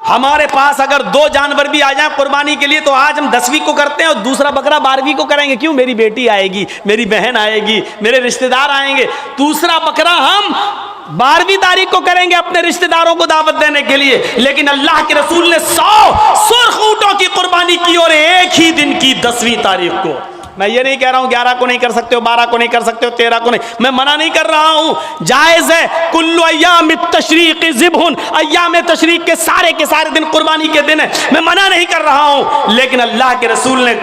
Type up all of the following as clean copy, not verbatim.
हमारे पास अगर 2 जानवर भी आ जाए कुर्बानी के लिए तो आज हम 10वीं को करते हैं और दूसरा बकरा 12वीं को करेंगे। क्यों? मेरी बेटी आएगी, मेरी बहन आएगी, मेरे रिश्तेदार आएंगे। दूसरा बकरा हम 12वीं तारीख को करेंगे अपने रिश्तेदारों को दावत देने के लिए। लेकिन अल्लाह के रसूल ने 100 सुर्ख ऊंटों की कुर्बानी की और एक ही दिन की 10वीं तारीख को। मैं ये नहीं कह रहा हूं 11 को नहीं कर सकते हो, 12 को नहीं कर सकते हो, 13 को नहीं, मैं मना नहीं कर रहा हूं, जायज है। कुल्लु अय्याम तशरीक ज़िब्हुन, अय्याम तशरीक के सारे दिन कुर्बानी के दिन है, मैं मना नहीं कर रहा हूं। लेकिन अल्लाह के रसूल ने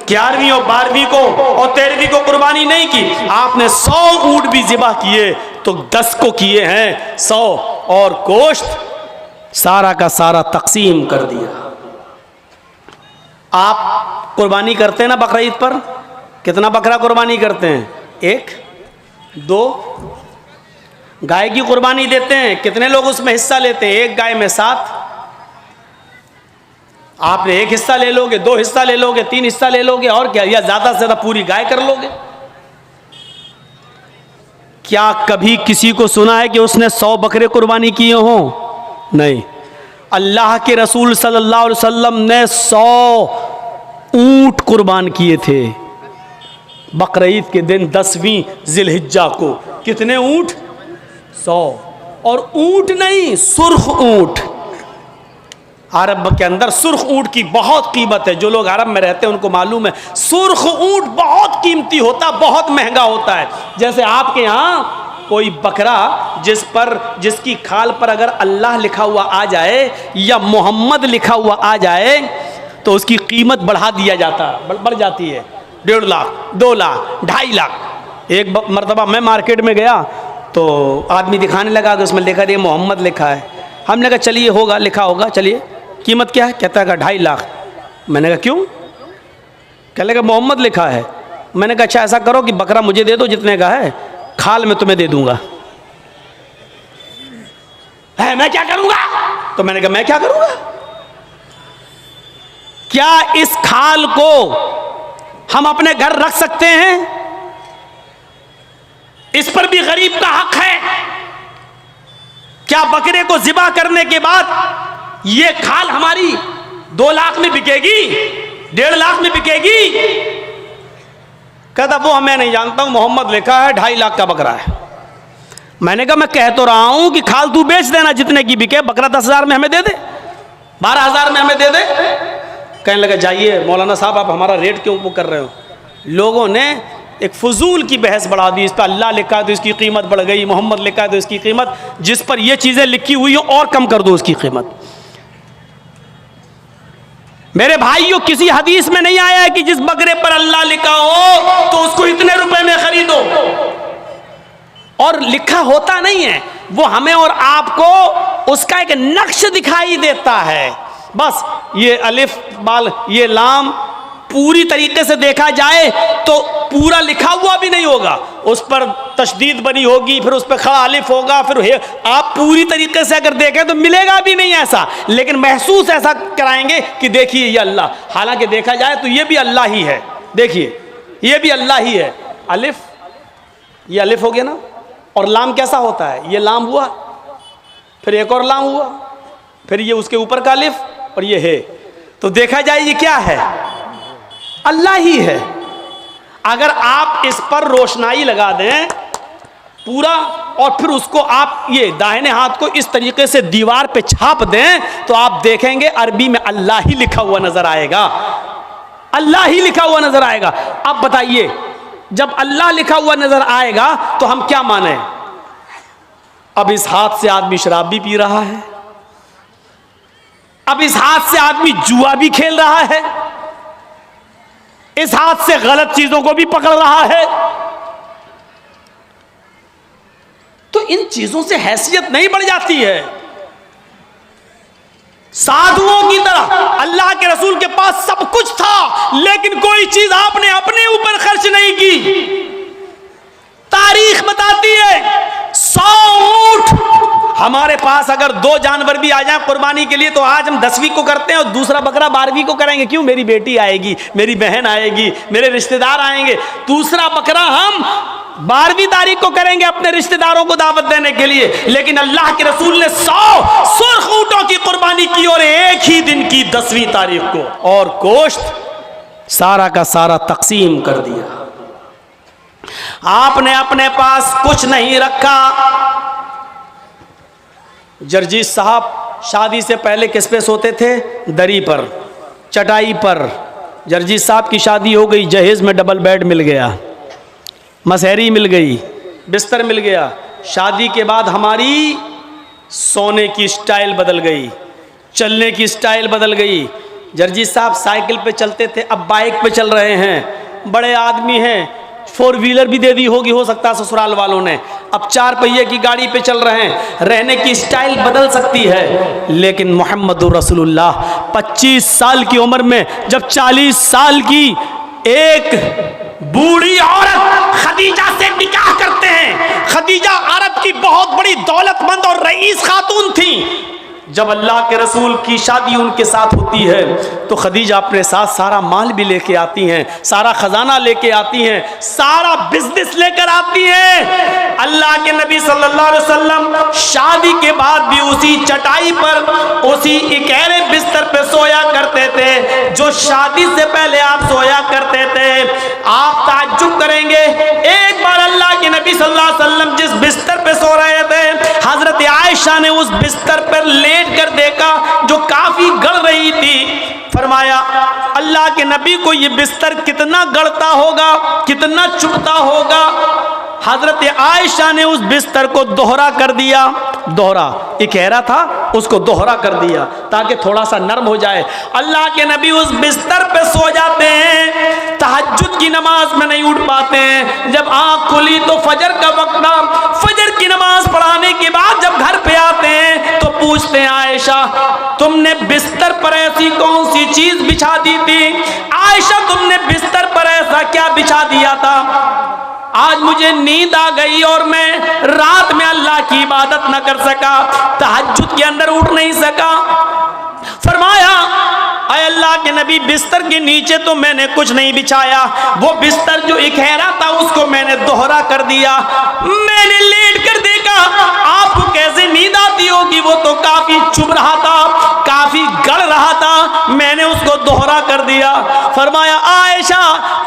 11वीं और 12वीं को और 13वीं को कुर्बानी नहीं की। आपने 100 ऊंट भी ज़िबा किए तो 10 को किए हैं 100, और गोश्त सारा का सारा तकसीम कर दिया। आप कुर्बानी करते हैं ना बकरा ईद पर, कितना बकरा कुर्बानी करते हैं? 1, 2। गाय की कुर्बानी देते हैं, कितने लोग उसमें हिस्सा लेते हैं? 1 गाय में 7। आपने 1 हिस्सा ले लोगे, 2 हिस्सा ले लोगे, 3 हिस्सा ले लोगे, और क्या, या ज्यादा से ज्यादा पूरी गाय कर लोगे। क्या कभी किसी को सुना है कि उसने 100 बकरे कुर्बानी किए हों? नहीं। अल्लाह के रसूल सल्लल्लाहु अलैहि वसल्लम ने 100 ऊंट कुर्बान किए थे बकरा ईद के दिन 10वीं जिलहिज्जा को। कितने ऊंट? 100। और ऊंट नहीं, सुर्ख ऊंट। अरब के अंदर सुर्ख ऊंट की बहुत कीमत है। जो लोग अरब में रहते हैं उनको मालूम है, सुर्ख ऊंट बहुत कीमती होता, बहुत महंगा होता है। जैसे आपके यहाँ कोई बकरा जिसकी खाल पर अगर अल्लाह लिखा हुआ आ जाए या मोहम्मद लिखा हुआ आ जाए तो उसकी कीमत बढ़ा दिया जाता, बढ़ जाती है। 1.5 लाख, 2 लाख, 2.5 लाख। एक मरतबा मैं मार्केट में गया तो आदमी दिखाने लगा कि उसमें लिखा है मोहम्मद लिखा है। हमने कहा चलिए होगा, लिखा होगा, चलिए कीमत क्या है? कहता है 2.5 लाख। मैंने कहा क्यों? कहने लगा मोहम्मद लिखा है। मैंने कहा अच्छा ऐसा करो कि बकरा मुझे दे दो जितने का है, खाल में तुम्हें दे दूंगा। है मैं क्या करूंगा? तो मैंने कहा मैं क्या करूंगा? क्या इस खाल को हम अपने घर रख सकते हैं? इस पर भी गरीब का हक है। क्या बकरे को ज़िबा करने के बाद ये खाल हमारी 2 लाख में बिकेगी, 1.5 लाख में बिकेगी? कहता वो मैं नहीं जानता हूं, मोहम्मद लिखा है, 2.5 लाख का बकरा है। मैंने कहा मैं कह तो रहा हूं कि खाल तू बेच देना जितने की बिके, बकरा 10,000 में हमें दे दे, 12,000 में हमें दे दे। कहने लगा जाइए मौलाना साहब आप हमारा रेट क्यों वो कर रहे हो? लोगों ने एक फजूल की बहस बढ़ा दी। इस पर अल्लाह लिखा है तो इसकी कीमत बढ़ गई, मोहम्मद लिखा है तो इसकी कीमत, जिस पर ये चीज़ें लिखी हुई हो और कम कर दो उसकी कीमत। मेरे भाइयों, किसी हदीस में नहीं आया है कि जिस बकरे पर अल्लाह लिखा हो तो उसको इतने रुपए में खरीदो, और लिखा होता नहीं है। वो हमें और आपको उसका एक नक्श दिखाई देता है। बस ये अलिफ बाल ये लाम पूरी तरीके से देखा जाए तो पूरा लिखा हुआ भी नहीं होगा, उस पर तशदीद बनी होगी, फिर उस पर खड़ा अलिफ होगा, फिर आप पूरी तरीके से अगर देखें तो मिलेगा भी नहीं ऐसा, लेकिन महसूस ऐसा कराएंगे कि देखिए ये अल्लाह। हालांकि देखा जाए तो ये भी अल्लाह ही है। देखिए ये भी अल्लाह ही है। अलिफ, ये अलिफ हो गया ना, और लाम कैसा होता है? ये लाम हुआ, फिर एक और लाम हुआ, फिर ये उसके ऊपर का अलिफ, और ये है। तो देखा जाए ये क्या है? अल्लाह ही है। अगर आप इस पर रोशनाई लगा दें पूरा, और फिर उसको आप ये दाहिने हाथ को इस तरीके से दीवार पे छाप दें तो आप देखेंगे अरबी में अल्लाह ही लिखा हुआ नजर आएगा, अल्लाह ही लिखा हुआ नजर आएगा। अब बताइए, जब अल्लाह लिखा हुआ नजर आएगा तो हम क्या माने? अब इस हाथ से आदमी शराब भी पी रहा है, अब इस हाथ से आदमी जुआ भी खेल रहा है, इस हाथ से गलत चीजों को भी पकड़ रहा है। तो इन चीजों से हैसियत नहीं बढ़ जाती है? साधुओं की तरह अल्लाह के रसूल के पास सब कुछ था, लेकिन कोई चीज आपने अपने ऊपर खर्च नहीं की। तारीख बताती है 100 ऊंट हमारे पास अगर 2 जानवर भी आ जाए कुर्बानी के लिए तो आज हम 10वीं को करते हैं और दूसरा बकरा 12वीं को करेंगे। क्यों? मेरी बेटी आएगी, मेरी बहन आएगी, मेरे रिश्तेदार आएंगे। दूसरा बकरा हम 12वीं तारीख को करेंगे अपने रिश्तेदारों को दावत देने के लिए, लेकिन अल्लाह के रसूल ने 100 सुर्ख ऊंटों की कुर्बानी की और एक ही दिन की 10वीं तारीख को, और गोश्त सारा का सारा तकसीम कर दिया। आपने अपने पास कुछ नहीं रखा। जरजीत साहब शादी से पहले किस पे सोते थे? दरी पर, चटाई पर। जरजीत साहब की शादी हो गई, जहेज में डबल बेड मिल गया, मसहरी मिल गई, बिस्तर मिल गया। शादी के बाद हमारी सोने की स्टाइल बदल गई, चलने की स्टाइल बदल गई। जरजीत साहब साइकिल पे चलते थे, अब बाइक पे चल रहे हैं। बड़े आदमी हैं, 4 व्हीलर भी दे दी होगी, हो सकता है ससुराल वालों ने, अब 4 पहिए की गाड़ी पे चल रहे हैं। रहने की स्टाइल बदल सकती है, लेकिन मोहम्मदुर रसूलुल्लाह 25 साल की उम्र में जब 40 साल की एक बूढ़ी औरत खदीजा से निकाह करते हैं। खदीजा अरब की बहुत बड़ी दौलतमंद और रईस खातून थी। जब अल्लाह के रसूल की शादी उनके साथ होती है तो खदीजा अपने साथ सारा माल भी लेके आती हैं, सारा खजाना लेके आती हैं, सारा बिजनेस लेकर आती हैं। अल्लाह के नबी सल्लल्लाहु अलैहि वसल्लम शादी के बाद भी उसी चटाई पर, उसी इकहरे बिस्तर पे सोया करते थे जो शादी से पहले आप सोया करते थे। आप ताज्जुब करेंगे, एक बार अल्लाह के नबी सल्लल्लाहु अलैहि वसल्लम जिस बिस्तर पे सो रहे थे, हजरत आयशा ने उस बिस्तर पर लेट कर देखा जो काफी गड़ रही थी। फरमाया अल्लाह के नबी को ये बिस्तर कितना गड़ता होगा, कितना चुभता होगा। हजरत आयशा ने उस बिस्तर को दोहरा कर दिया, दोहरा इकहरा था उसको दोहरा कर दिया ताकि थोड़ा सा नरम हो जाए। अल्लाह के नबी उस बिस्तर पे सो जाते हैं, तहज्जुद की नमाज में नहीं उठ पाते हैं। जब आँख खुली तो फजर का वक्त था, फजर की नमाज पढ़ाने के बाद जब घर पे आते हैं तो पूछते हैं आयशा तुमने बिस्तर पर ऐसी कौन सी चीज बिछा दी थी? आयशा तुमने बिस्तर पर ऐसा क्या बिछा दिया था? आज मुझे नींद आ गई और मैं रात में अल्लाह की इबादत न कर सका, तहज्जुद के अंदर उठ नहीं सका। फरमाया अय अल्लाह के नबी बिस्तर के नीचे तो मैंने कुछ नहीं बिछाया, वो बिस्तर जो इकहरा था उसको मैंने दोहरा कर दिया। मैंने लेट कर देखा आपको कैसे नींद आती होगी, वो तो काफी चुभ रहा था, काफी गड़ रहा था, मैंने उसको दोहरा कर दिया। फरमाया आयशा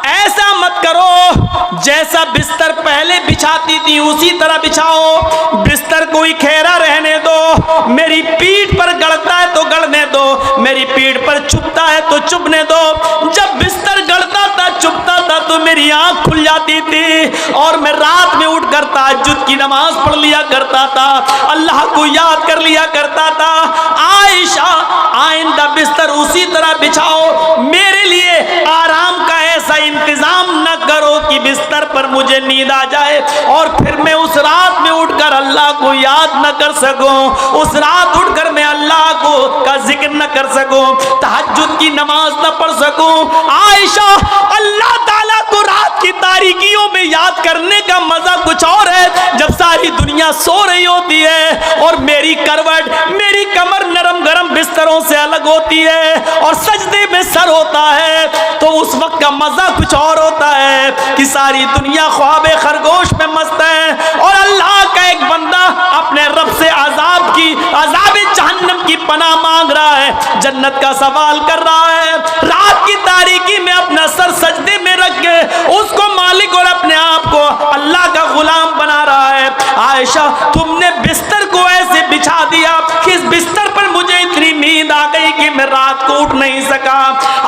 ऐसा मत करो, जैसा बिस्तर पहले बिछाती थी उसी तरह बिछाओ, बिस्तर को इकहरा रहने दो। मेरी पीठ पर गड़ता है तो गड़ने दो, मेरी पीठ पर चुभता है तो चुभने दो। जब बिस्तर गड़ता था चुभता था तो मेरी आंख खुल जाती थी और मैं रात में उठकर तहज्जुद की नमाज पढ़ लिया करता था, अल्लाह को याद कर लिया करता था। आयशा आइंदा बिस्तर उसी तरह बिछाओ, मेरे लिए आराम का ऐसा इंतजाम न करो कि बिस्तर पर मुझे नींद आ जाए और फिर मैं उस रात में उठकर अल्लाह को याद न कर सकूं, उस रात उठकर मैं अल्लाह को का जिक्र न कर सकूं, तहज्जुद की नमाज न पढ़ सकूं। आयशा अल्लाह ताला को रात की तारीकियों में याद करने का मजा कुछ और है जब सारी दुनिया सो रही होती है और मेरी करवट, मेरी कमर नरम गरम बिस्तरों से अलग होती है और सजदे में सर होता है, तो उस वक्त का मजा कुछ और होता है कि सारी दुनिया ख्वाबे खरगोश में मस्त है और अल्लाह का एक बंदा अपने रब से अजाब जहन्नम की पनाह मांग रहा है, जन्नत का सवाल कर रहा है, रात की तारीकी में अपना सर सजदे में रख के उसको मालिक और अपने आप को अल्लाह का गुलाम बना रहा है। आयशा तुमने बिस्तर को ऐसे बिछा दिया कि इस बिस्तर पर मुझे इतनी नींद आ गई कि मैं रात को उठ नहीं सका।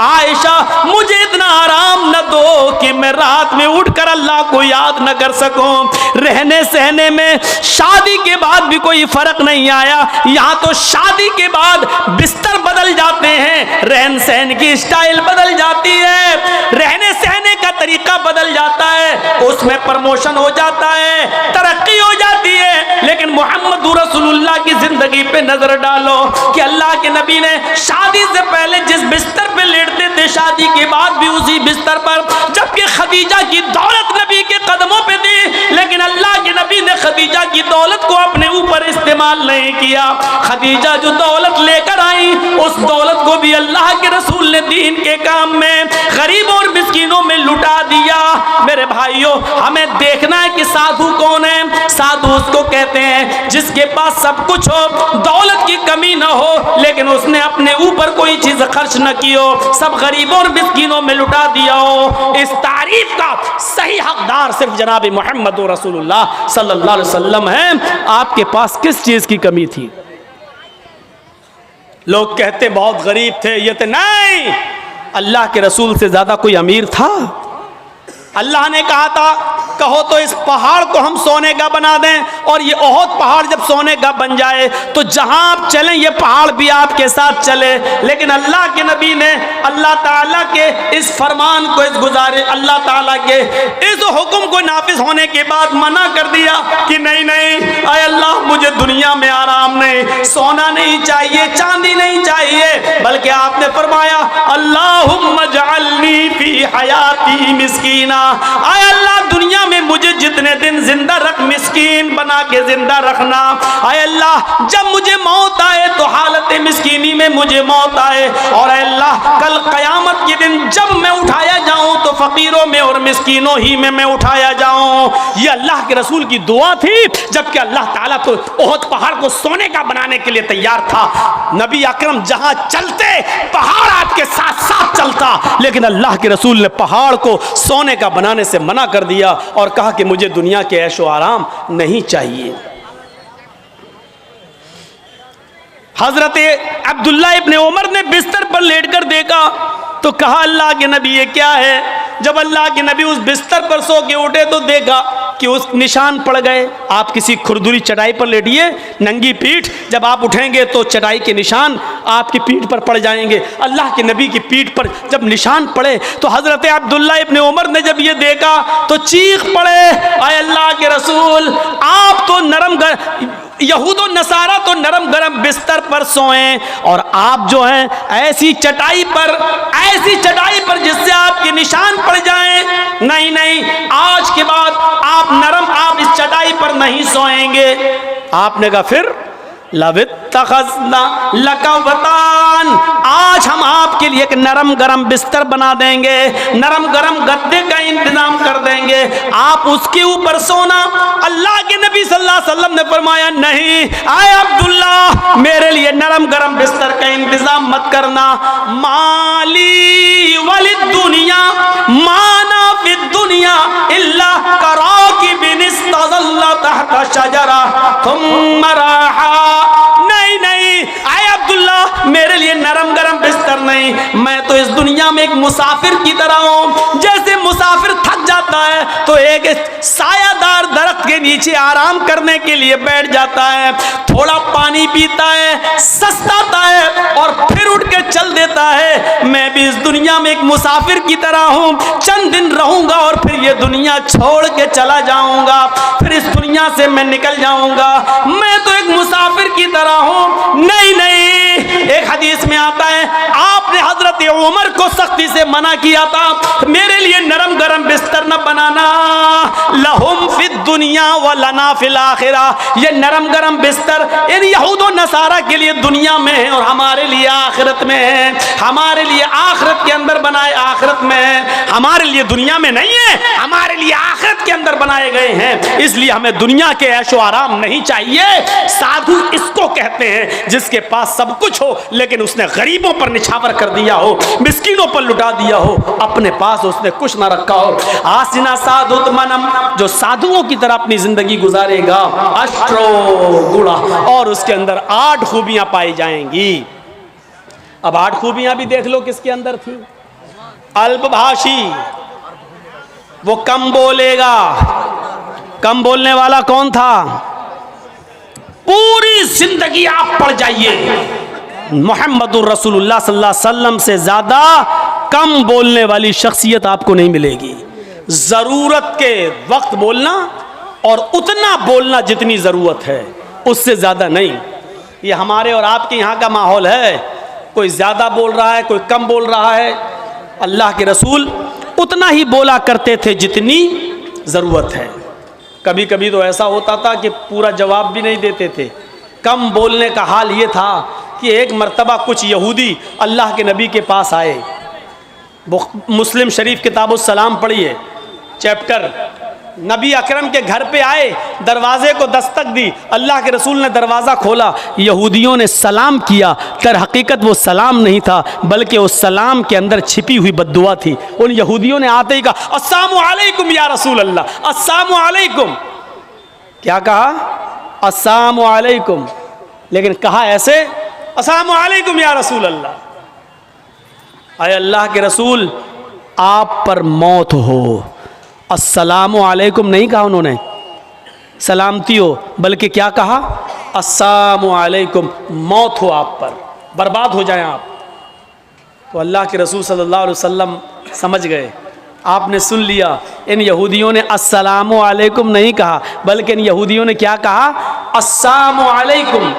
आयशा मुझे इतना आराम न दो कि मैं रात में उठकर अल्लाह को याद न कर सकूं। रहने सहने में शादी के बाद भी कोई फर्क नहीं आया, यहाँ तो शादी के बाद बिस्तर बदल जाते हैं, रहन सहन की स्टाइल बदल जाती है, रहने सहने का तरीका बदल जाता है, उसमें प्रमोशन हो जाता है, तरक्की हो जाती है। लेकिन मोहम्मद रसूलुल्लाह की जिंदगी पे नजर डालो कि अल्लाह के नबी ने शादी से पहले जिस बिस्तर पे लेटते थे शादी के बाद भी उसी बिस्तर पर, जबकि खदीजा की दौलत नबी के कदमों पे थी, लेकिन अल्लाह के नबी ने खदीजा की दौलत को अपने ऊपर इस्तेमाल नहीं किया। खदीजा जो दौलत लेकर आई उस दौलत को भी भी अल्लाह के रसूल ने दीन के काम में गरीबों और मिस्कीनों में लुटा दिया। मेरे भाइयों, हमें देखना है कि साधु कौन है। साधु उसको कहते हैं जिसके पास सब कुछ हो, दौलत की कमी ना हो, लेकिन उसने अपने ऊपर कोई चीज खर्च न की हो, सब गरीबों और मिस्कीनों में लुटा दिया हो। इस तारीफ का सही हकदार सिर्फ जनाब मोहम्मद रसूलुल्लाह सल्लल्लाहु अलैहि वसल्लम है। आपके पास किस चीज की कमी थी? लोग कहते बहुत गरीब थे, ये तो नहीं, अल्लाह के रसूल से ज्यादा कोई अमीर था? अल्लाह ने कहा था कहो तो इस पहाड़ को हम सोने का बना दें, और ये ओहद पहाड़ जब सोने का बन जाए तो जहां आप चलें ये पहाड़ भी आपके साथ चले। लेकिन अल्लाह के नबी ने अल्लाह ताला के इस फरमान को, इस गुजारे अल्लाह ताला के इस हुक्म को नाफिज होने के बाद मना कर दिया कि नहीं नहीं, आए अल्लाह मुझे दुनिया में आराम नहीं, सोना नहीं चाहिए, चांदी नहीं चाहिए, बल्कि आपने फरमाया अल्लाहुम्मा जअलनी फी हयाती मिस्कीना, आए अल्लाह दुनिया में मुझे जितने दिन जिंदा रख, मिस्कीन बना के जिंदा रखना। आए अल्लाह जब मुझे मौत आए तो हालत मिस्कीनी में मुझे मौत आए, और अल्लाह कल कयामत के दिन जब मैं उठाया जाऊं तो फकीरों में और मिस्कीनों ही में मैं उठाया जाऊं। ये अल्लाह के रसूल की दुआ थी, जबकि अल्लाह ताला तो ओहद पहाड़ को सोने का बनाने के लिए तैयार था। नबी अकरम जहां चलते पहाड़ आपके साथ साथ चलता, लेकिन अल्लाह के रसूल ने पहाड़ को सोने का बनाने से मना कर दिया और कहा कि मुझे दुनिया के ऐशो आराम नहीं चाहिए। हजरत अब्दुल्ला इब्ने उमर ने बिस्तर पर लेटकर देखा तो कहा अल्लाह के नबी ये क्या है? जब अल्लाह के नबी उस बिस्तर पर सो के उठे तो देखा कि उस निशान पड़ गए। आप किसी खुरदुरी चटाई पर लेटिए, नंगी पीठ, जब आप उठेंगे तो चटाई के निशान आपकी पीठ पर पड़ जाएंगे। अल्लाह के नबी की पीठ पर जब निशान पड़े तो हजरत अब्दुल्ला इब्ने उमर ने जब ये देखा तो चीख पड़े, आए अल्लाह के रसूल आप तो नरम यहूदो नसारा तो नरम गरम बिस्तर पर सोएं, और आप जो हैं ऐसी चटाई पर जिससे आपके निशान पड़ जाएं। नहीं नहीं, आज के बाद आप इस चटाई पर नहीं सोएंगे। आपने कहा फिर लवित्तखज़ना लकवतान, आज हम आपके लिए एक नरम गरम बिस्तर बना देंगे, नरम गरम गद्दे का इंतजाम कर देंगे, आप उसके ऊपर सोना। अल्लाह के नबी सल्लल्लाहु अलैहि वसल्लम ने फरमाया नहीं, आए अब्दुल्ला मेरे लिए नरम गरम बिस्तर का इंतजाम मत करना। माली वलिद दुनिया माना फिद दुनिया इल्ला कराकिबिन इस्तज़ल्ला तहता शजरा थुम्मा राहा, नहीं नहीं, आए अब्दुल्ला मेरे लिए नरम गरम बिस्तर नहीं, मैं तो इस दुनिया में एक मुसाफिर की तरह हूं। जैसे मुसाफिर थक जाता है तो एक सायादार दरख्त के नीचे आराम करने के लिए बैठ जाता है, थोड़ा पानी पीता है, सस्ताता है और फिर उठ के चल देता है। मैं भी इस दुनिया में एक मुसाफिर की तरह हूं, चंद दिन रहूंगा और फिर ये दुनिया छोड़ के चला जाऊंगा, फिर इस दुनिया से मैं निकल जाऊंगा। मैं तो एक मुसाफिर की तरह हूं। नहीं नहीं, एक हदीस में आता है आपने हजरत उमर को सख्ती से मना किया था मेरे लिए नरम गरम बिस्तर न बनाना। लहुम फिद दुनिया व लना फिल आखिरा, ये नरम गरम बिस्तर इन यहूदो नसारा के लिए दुनिया में है और हमारे लिए आखिरत में है। हमारे लिए आखिरत के अंदर बनाए, आखिरत में है, हमारे लिए दुनिया में नहीं है, हमारे लिए आखिरत के अंदर बनाए गए हैं। इसलिए हमें दुनिया के ऐशो आराम नहीं चाहिए। साधु इसको कहते हैं जिसके पास सब कुछ हो लेकिन उसने गरीबों पर निछावर कर दिया हो, मिस्कीनों पर लुटा दिया हो, अपने पास उसने कुछ ना रखा हो। आसिना साधुत मनम, जो साधुओं की तरह अपनी जिंदगी गुजारेगा, अष्टो गुणा, और उसके अंदर 8 खूबियां पाई जाएंगी। अब 8 खूबियां भी देख लो किसके अंदर थी। अल्पभाषी, वो कम बोलेगा। कम बोलने वाला कौन था? पूरी जिंदगी आप पढ़ जाइए, मोहम्मदुर रसूलुल्लाह सल्लल्लाहु अलैहि वसल्लम से ज्यादा कम बोलने वाली शख्सियत आपको नहीं मिलेगी। जरूरत के वक्त बोलना और उतना बोलना जितनी जरूरत है, उससे ज्यादा नहीं। ये हमारे और आपके यहाँ का माहौल है, कोई ज्यादा बोल रहा है, कोई कम बोल रहा है। अल्लाह के रसूल उतना ही बोला करते थे जितनी जरूरत है। कभी कभी तो ऐसा होता था कि पूरा जवाब भी नहीं देते थे। कम बोलने का हाल ये था कि एक मर्तबा कुछ यहूदी अल्लाह के नबी के पास आए। मुस्लिम शरीफ किताबुस्सलाम पढ़िए चैप्टर। नबी अकरम के घर पे आए, दरवाजे को दस्तक दी, अल्लाह के रसूल ने दरवाज़ा खोला, यहूदियों ने सलाम किया। तर हकीकत वो सलाम नहीं था, बल्कि उस सलाम के अंदर छिपी हुई बद्दुआ थी। उन यहूदियों ने आते ही कहा अस्सलामु अलैकुम या रसूल अल्लाह, अस्सलामु अलैकुम। क्या कहा? अस्सलामु अलैकुम, लेकिन कहा ऐसे अस्सलामु अलैकुम या रसूल अल्लाह। अरे अल्लाह के रसूल, आप पर मौत हो। अस्सलामु अलैकुम नहीं कहा उन्होंने, सलामती हो, बल्कि क्या कहा? अस्सलामु अलैकुम, मौत हो आप पर, बर्बाद हो जाएं आप। तो अल्लाह के रसूल सल्लल्लाहु अलैहि वसल्लम समझ गए, आपने सुन लिया। इन यहूदियों ने अस्सलामु अलैकुम नहीं कहा, बल्कि इन यहूदियों ने क्या कहा? अस्सलामु अलैकुम।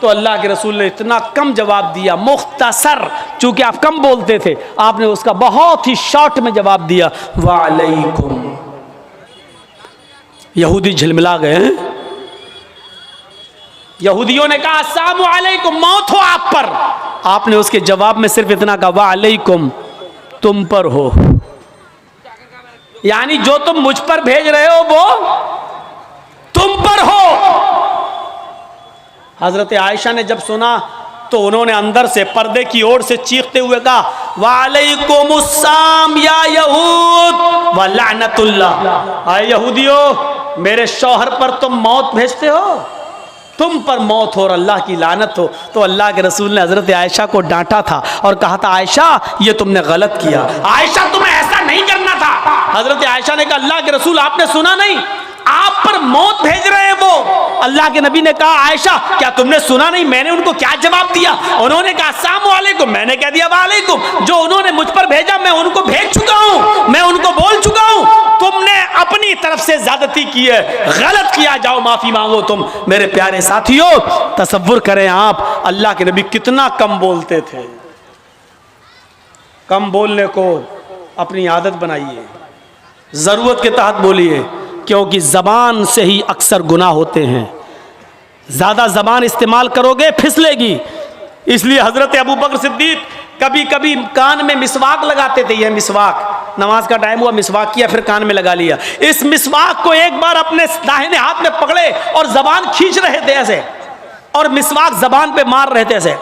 तो अल्लाह के रसूल ने इतना कम जवाब दिया, मुख्तसर, चूँकि आप कम बोलते थे, आपने उसका बहुत ही शॉर्ट में जवाब दिया, वालेकुम। यहूदी झिलमिला गए। यहूदियों ने कहा अस्सलामु अलैकुम, मौत हो आप पर। आपने उसके जवाब में सिर्फ इतना कहा वालेकुम, तुम पर हो, यानी जो तुम मुझ पर भेज रहे हो वो तुम पर हो। हजरत आयशा ने जब सुना तो उन्होंने अंदर से पर्दे की ओर से चीखते हुए कहा वालेकुमुस्सलाम या यहूद व लानतुल्लाह। आए यहूदियों, मेरे शौहर पर तुम मौत भेजते हो, तुम पर मौत हो और अल्लाह की लानत हो। तो अल्लाह के रसूल ने हजरत आयशा को डांटा था और कहा था आयशा ये तुमने गलत किया, आयशा तुम्हें ऐसा नहीं करना था। हजरत आयशा ने कहा अल्लाह के रसूल आपने सुना नहीं, आप पर मौत भेज रहे हैं वो। अल्लाह के नबी ने कहा आयशा क्या तुमने सुना नहीं, मैंने उनको क्या जवाब दिया? उन्होंने कहा अस्सलामु अलैकुम, मैंने कह दिया वालेकुम। जो उन्होंने मुझ पर भेजा मैं उनको भेज चुका हूं, मैं उनको बोल चुका हूं। तुमने अपनी तरफ से ज्यादती की है, गलत किया, जाओ माफी मांगो तुम। मेरे प्यारे साथियों, तसव्वुर करें आप अल्लाह के नबी कितना कम बोलते थे। कम बोलने को अपनी आदत बनाइए, जरूरत के तहत बोलिए, क्योंकि ज़बान से ही अक्सर गुनाह होते हैं। ज़्यादा ज़बान इस्तेमाल करोगे फिसलेगी। इसलिए हज़रत अबू बकर सिद्दीक कभी कभी कान में मिसवाक लगाते थे। यह मिसवाक, नमाज का टाइम हुआ, मिसवाक किया, फिर कान में लगा लिया। इस मिसवाक को एक बार अपने दाहिने हाथ में पकड़े और ज़बान खींच रहे थे ऐसे, और मिसवाक ज़बान पे मार रहे थे ऐसे।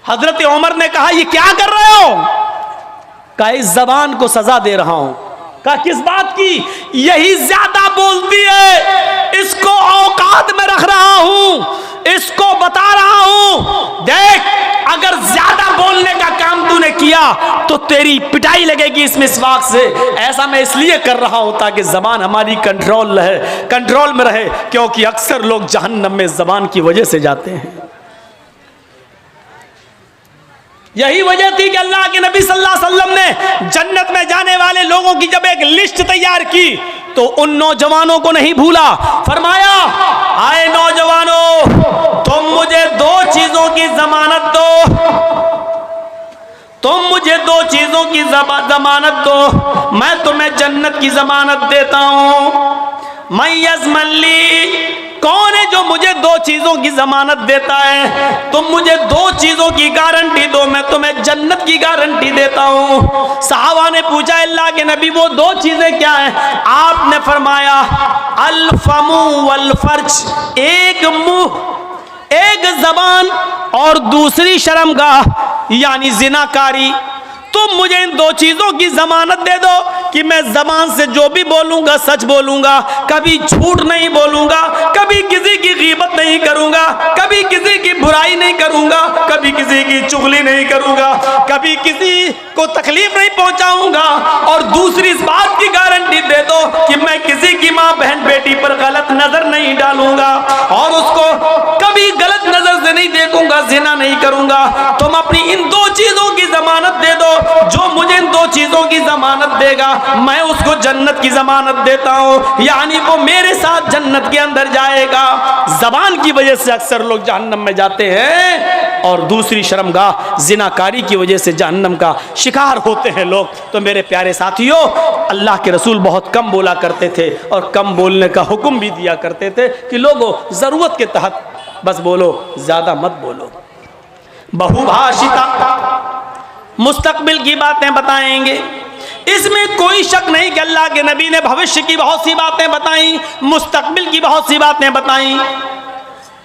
हज़रत उमर ने कहा ये क्या कर रहे हो? कहा इस ज़बान को सज़ा दे रहा हूं। कहा किस बात की? यही ज्यादा बोलती है, इसको औकात में रख रहा हूं, इसको बता रहा हूं, देख अगर ज्यादा बोलने का काम तूने किया तो तेरी पिटाई लगेगी इस मिसवाक से। ऐसा मैं इसलिए कर रहा हूं ताकि जबान हमारी कंट्रोल में रहे, क्योंकि अक्सर लोग जहन्नम में जबान की वजह से जाते हैं। यही वजह थी कि अल्लाह के नबी सल्लल्लाहु अलैहि वसल्लम ने जन्नत में जाने वाले लोगों की जब एक लिस्ट तैयार की तो उन नौजवानों को नहीं भूला। फरमाया आए नौजवानों, तुम मुझे दो चीजों की जमानत दो, तुम मुझे दो चीजों की जमानत दो, मैं तुम्हें जन्नत की जमानत देता हूं। मैं यज़मली, कौन है जो मुझे दो चीजों की जमानत देता है? तुम मुझे दो चीजों की गारंटी दो, मैं तुम्हें जन्नत की गारंटी देता हूं। सहाबा ने पूछा अल्लाह के नबी वो दो चीजें क्या हैं? आपने फरमाया अल फमु वल फर्ज, एक मुंह, एक जबान और दूसरी शर्मगाह यानी जिनाकारी। तुम मुझे इन दो चीजों की जमानत दे दो कि मैं जबान से जो भी बोलूंगा सच बोलूंगा, कभी झूठ नहीं बोलूंगा, कभी किसी की गीबत नहीं करूंगा, कभी किसी की बुराई नहीं करूंगा, कभी किसी की चुगली नहीं करूंगा, कभी किसी को तकलीफ नहीं पहुंचाऊंगा। और दूसरी इस बात की गारंटी दे दो कि मैं किसी की माँ बहन बेटी पर गलत नजर नहीं डालूंगा और उसको कभी गलत नजर से नहीं देखूंगा, जिना नहीं करूंगा। तुम अपनी इन दो चीजों की जमानत दे दो, जो मुझे इन दो चीजों की जमानत देगा मैं उसको जन्नत की जमानत देता हूं, यानी वो मेरे साथ जन्नत के अंदर जाएगा। जबान की वजह से अक्सर लोग जहन्नम में जाते हैं और दूसरी शर्मगाह जिनाकारी की वजह से जहन्नम का शिकार होते हैं लोग। तो मेरे प्यारे साथियों, अल्लाह के रसूल बहुत कम बोला करते थे और कम बोलने का हुक्म भी दिया करते थे कि लोगों जरूरत के तहत बस बोलो, ज्यादा मत बोलो। बहुभाषिता, मुस्तकबिल की बातें बताएंगे, इसमें कोई शक नहीं कि अल्लाह के नबी ने भविष्य की बहुत सी बातें बताई, मुस्तकबिल की बहुत सी बातें बताई।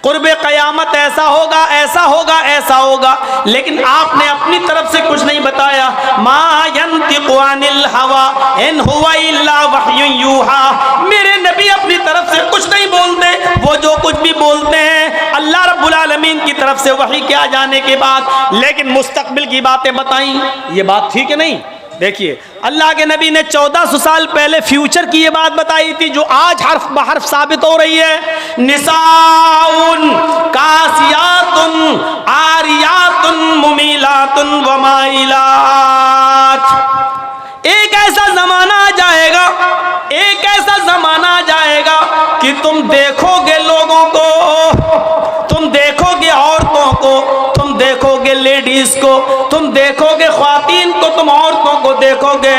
कुर्बे क़यामत ऐसा होगा, ऐसा होगा, ऐसा होगा, लेकिन आपने अपनी तरफ से कुछ नहीं बताया। मा यंतिक़ु अनिल हवा इन हुवा इल्ला वह्युन यूहा, मेरे नबी अपनी तरफ से कुछ नहीं बोलते, वो जो कुछ भी बोलते हैं अल्लाह रब्बुल आलमीन की तरफ से वही के आ जाने के बाद। लेकिन मुस्तकबिल की बातें बताई, ये बात ठीक है नहीं? देखिए, अल्लाह के नबी ने 1400 साल पहले फ्यूचर की ये बात बताई थी, जो आज हर्फ बहर्फ साबित हो रही है। निसाउन कासियातुन आरियातुन मुमीलातुन वमाइलात। एक ऐसा जमाना आ जाएगा, एक ऐसा जमाना आ जाएगा कि तुम देखोगे लोगों को, तुम देखोगे औरतों को, तुम देखोगे लेडीज को, तुम देखोगे ख्वातीन को, तुम औरतों को देखोगे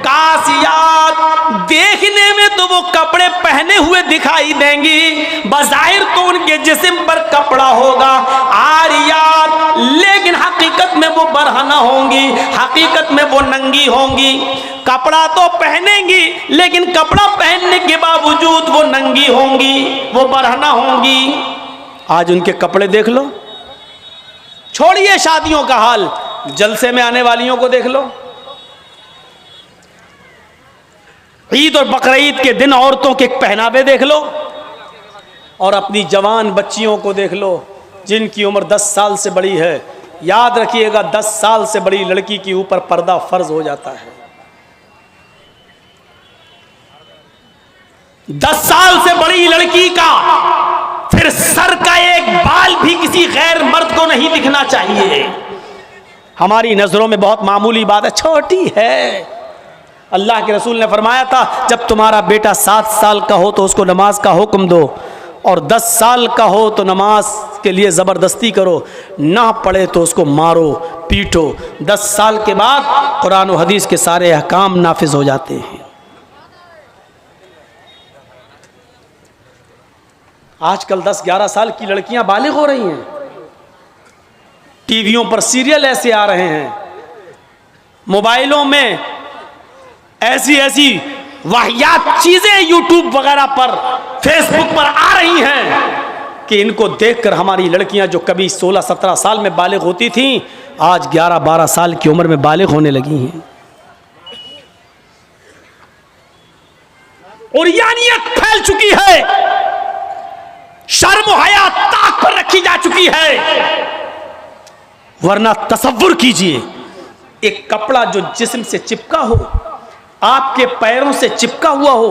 कासियात, देखने में तो वो कपड़े पहने हुए दिखाई देंगी, बज़ाहिर तो उनके जिस्म पर कपड़ा होगा। आरियात, लेकिन हकीकत में वो बरहना होंगी, हकीकत में वो नंगी होंगी। कपड़ा तो पहनेंगी, लेकिन कपड़ा पहनने के बावजूद वो नंगी होंगी, वो बरहना होंगी। आज उनके कपड़े देख लो, छोड़िए शादियों का हाल, जलसे में आने वालियों को देख लो। ईद और बकरीद के दिन औरतों के पहनावे देख लो, और अपनी जवान बच्चियों को देख लो जिनकी उम्र 10 साल से बड़ी है। याद रखिएगा, 10 साल से बड़ी लड़की के ऊपर पर्दा फर्ज हो जाता है। 10 साल से बड़ी लड़की का फिर सर का एक बाल भी किसी गैर मर्द को नहीं दिखना चाहिए। हमारी नजरों में बहुत मामूली बात है, छोटी है। अल्लाह के रसूल ने फरमाया था, जब तुम्हारा बेटा 7 साल का हो तो उसको नमाज का हुक्म दो, और 10 साल का हो तो नमाज के लिए ज़बरदस्ती करो, ना पढ़े तो उसको मारो पीटो। 10 साल के बाद कुरान और हदीस के सारे अहकाम नाफिज हो जाते हैं। आजकल 10-11 साल की लड़कियां बालिग हो रही हैं। टीवियों पर सीरियल ऐसे आ रहे हैं, मोबाइलों में ऐसी ऐसी वाहियात चीजें यूट्यूब वगैरह पर, फेसबुक पर आ रही हैं कि इनको देखकर हमारी लड़कियां जो कभी 16-17 साल में बालिग होती थीं, आज 11-12 साल की उम्र में बालिग होने लगी हैं। और यानियत फैल चुकी है, शर्म हया ताक पर रखी जा चुकी है। वरना तसव्वुर कीजिए, एक कपड़ा जो जिस्म से चिपका हो, आपके पैरों से चिपका हुआ हो,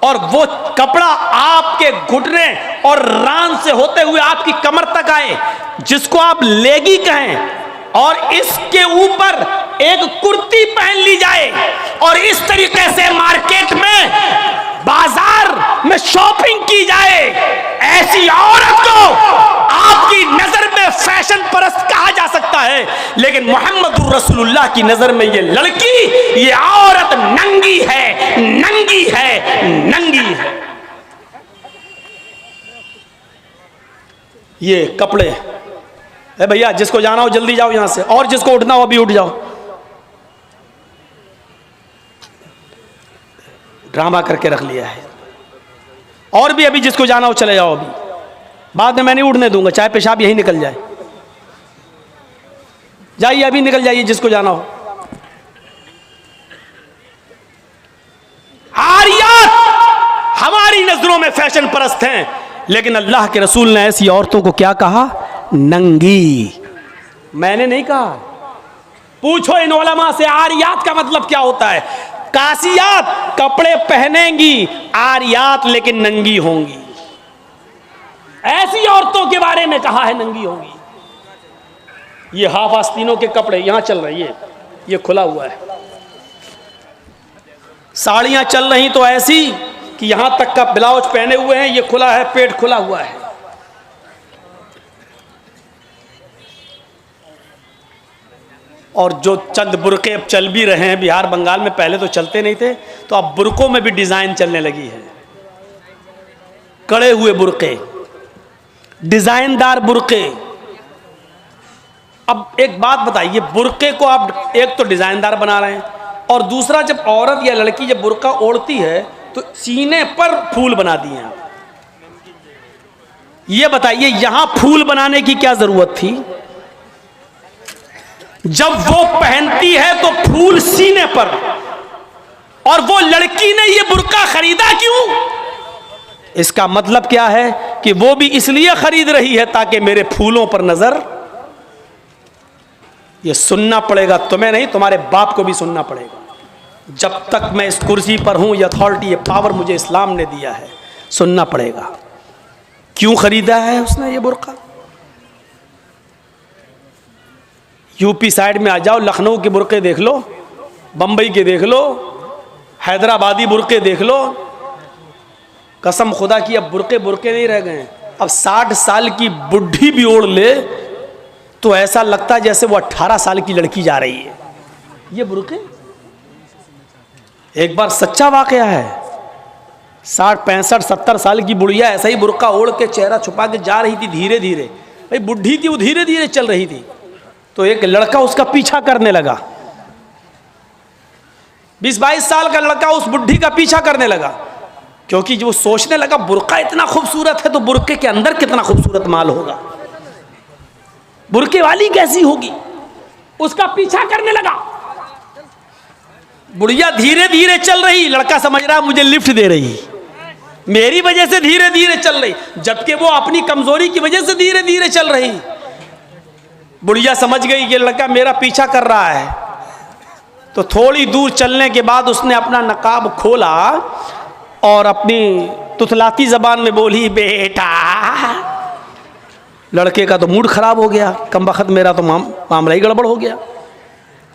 और वो कपड़ा आपके घुटने और रान से होते हुए आपकी कमर तक आए, जिसको आप लेगी कहें, और इसके ऊपर एक कुर्ती पहन ली जाए, और इस तरीके से मार्केट में, बाजार में शॉपिंग की जाए, ऐसी औरत को आपकी नजर में फैशन परस्त कहा जा सकता है। लेकिन मोहम्मदुर रसूलुल्लाह की नजर में ये लड़की, ये औरत नंगी है, नंगी है, नंगी है। ये कपड़े, भैया जिसको जाना हो जल्दी जाओ यहां से, और जिसको उठना हो अभी उठ जाओ। ड्रामा करके रख लिया है। और भी अभी जिसको जाना हो चले जाओ, अभी बाद में मैं नहीं उड़ने दूंगा, चाहे पेशाब यही निकल जाए। जाइए, अभी निकल जाइए जिसको जाना हो। आरियात हमारी नजरों में फैशन परस्त हैं, लेकिन अल्लाह के रसूल ने ऐसी औरतों को क्या कहा? नंगी। मैंने नहीं कहा, पूछो इन उलमा से आरियात का मतलब क्या होता है। कासियात कपड़े पहनेंगी, आरियात लेकिन नंगी होंगी। ऐसी औरतों के बारे में कहा है नंगी होंगी। ये हाफ आस्तीनों के कपड़े यहां चल रही है, ये खुला हुआ है। साड़ियां चल रही तो ऐसी कि यहां तक का ब्लाउज पहने हुए हैं, ये खुला है, पेट खुला हुआ है। और जो चंद बुरके अब चल भी रहे हैं बिहार बंगाल में, पहले तो चलते नहीं थे, तो अब बुरकों में भी डिजाइन चलने लगी है, कड़े हुए बुरके। डिजाइनदार बुर्के। अब एक बात बताइए, बुर्के को आप एक तो डिजाइनदार बना रहे हैं, और दूसरा जब औरत या लड़की जब बुर्का ओढ़ती है तो सीने पर फूल बना दिए आप। ये बताइए यहां फूल बनाने की क्या जरूरत थी? जब वो पहनती है तो फूल सीने पर, और वो लड़की ने ये बुर्का खरीदा क्यों? इसका मतलब क्या है कि वो भी इसलिए खरीद रही है ताकि मेरे फूलों पर नजर। ये सुनना पड़ेगा, तुम्हें नहीं तुम्हारे बाप को भी सुनना पड़ेगा। जब तक मैं इस कुर्सी पर हूं, ये अथॉरिटी, ये पावर मुझे इस्लाम ने दिया है, सुनना पड़ेगा। क्यों खरीदा है उसने ये बुर्का? यूपी साइड में आ जाओ, लखनऊ के बुर्के देख लो, बंबई के देख लो, हैदराबादी बुर्के देख लो। कसम खुदा की अब बुर्के बुर्के नहीं रह गए। अब 60 साल की बुढ़ी भी ओढ़ ले तो ऐसा लगता है जैसे वो 18 साल की लड़की जा रही है। ये बुर्के एक बार सच्चा वाकया है। 60, 65, 70 साल की बुढ़िया ऐसा ही बुर्का ओढ़ के चेहरा छुपा के जा रही थी धीरे धीरे। भाई बुढ़ी थी, वो धीरे धीरे चल रही थी, तो एक लड़का उसका पीछा करने लगा। 20-22 साल का लड़का उस बुढ़ी का पीछा करने लगा, क्योंकि जो सोचने लगा बुर्का इतना खूबसूरत है तो बुर्के के अंदर कितना खूबसूरत माल होगा, बुर्के वाली कैसी होगी, उसका पीछा करने लगा। बुढ़िया धीरे धीरे चल रही, लड़का समझ रहा मुझे लिफ्ट दे रही, मेरी वजह से धीरे धीरे चल रही, जबकि वो अपनी कमजोरी की वजह से धीरे धीरे चल रही। बुढ़िया समझ गई कि लड़का मेरा पीछा कर रहा है, तो थोड़ी दूर चलने के बाद उसने अपना नकाब खोला और अपनी तुतलाती जबान में बोली, बेटा। लड़के का तो मूड खराब हो गया, कम वक्त मेरा तो मामला ही गड़बड़ हो गया।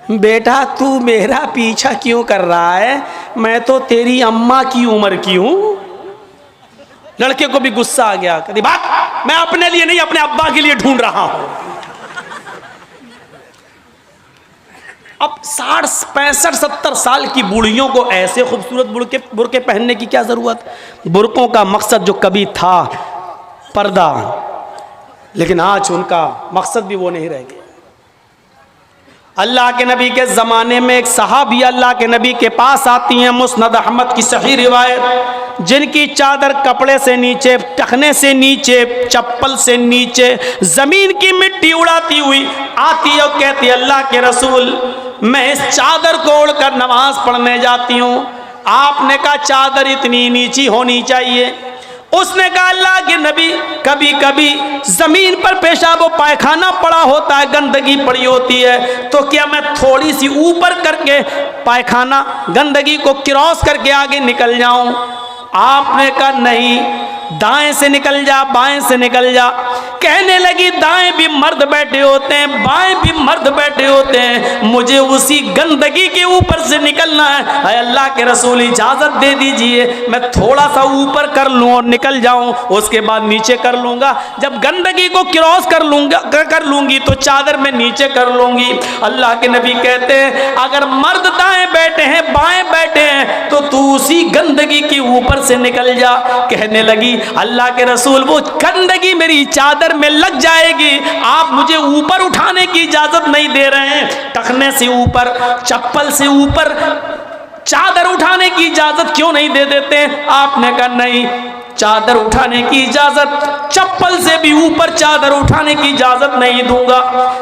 बेटा तू मेरा पीछा क्यों कर रहा है? मैं तो तेरी अम्मा की उम्र की हूं। लड़के को भी गुस्सा आ गया, कहती बात मैं अपने लिए नहीं अपने अब्बा के लिए ढूंढ रहा हूं। अब 60, 65, 70 साल की बूढ़ियों को ऐसे खूबसूरत बुर्के पहनने की क्या जरूरत? बुर्कों का मकसद जो कभी था पर्दा, लेकिन आज उनका मकसद भी वो नहीं रह गया। अल्लाह के नबी के ज़माने में एक सहाबी अल्लाह के नबी के पास आती हैं, मुस्नद अहमद की सही रिवायत, जिनकी चादर कपड़े से नीचे, टखने से नीचे, चप्पल से नीचे ज़मीन की मिट्टी उड़ाती हुई आती और कहती, अल्लाह के रसूल मैं इस चादर को ओढ़कर नमाज पढ़ने जाती हूँ। आपने कहा चादर इतनी नीची होनी चाहिए। उसने कहा अल्लाह के नबी कभी कभी जमीन पर पेशाब व पायखाना पड़ा होता है, गंदगी पड़ी होती है, तो क्या मैं थोड़ी सी ऊपर करके पायखाना गंदगी को क्रॉस करके आगे निकल जाऊं? आपने कहा नहीं, दाएं से निकल जा, बाएं से निकल जा। कहने लगी दाएं भी मर्द बैठे होते हैं, बाएं भी मर्द बैठे होते हैं, मुझे उसी गंदगी के ऊपर से निकलना है। अल्लाह के रसूल इजाजत दे दीजिए, मैं थोड़ा सा ऊपर कर लूं और निकल जाऊं, उसके बाद नीचे कर लूंगा। जब गंदगी को क्रॉस कर लूंगी तो चादर में नीचे कर लूंगी। अल्लाह के नबी कहते हैं अगर मर्द दाएं बैठे हैं, बाएं बैठे हैं, तो तू उसी गंदगी के ऊपर से निकल जा। कहने लगी अल्लाह के रसूल वो गंदगी मेरी चादर में लग जाएगी, आप मुझे ऊपर उठाने की इजाजत नहीं दे रहे हैं। टखने से ऊपर, चप्पल से ऊपर चादर उठाने की इजाजत क्यों नहीं दे देते? आपने कहा नहीं, चादर उठाने की इजाजत, चप्पल से भी ऊपर चादर उठाने की इजाजत नहीं दूंगा।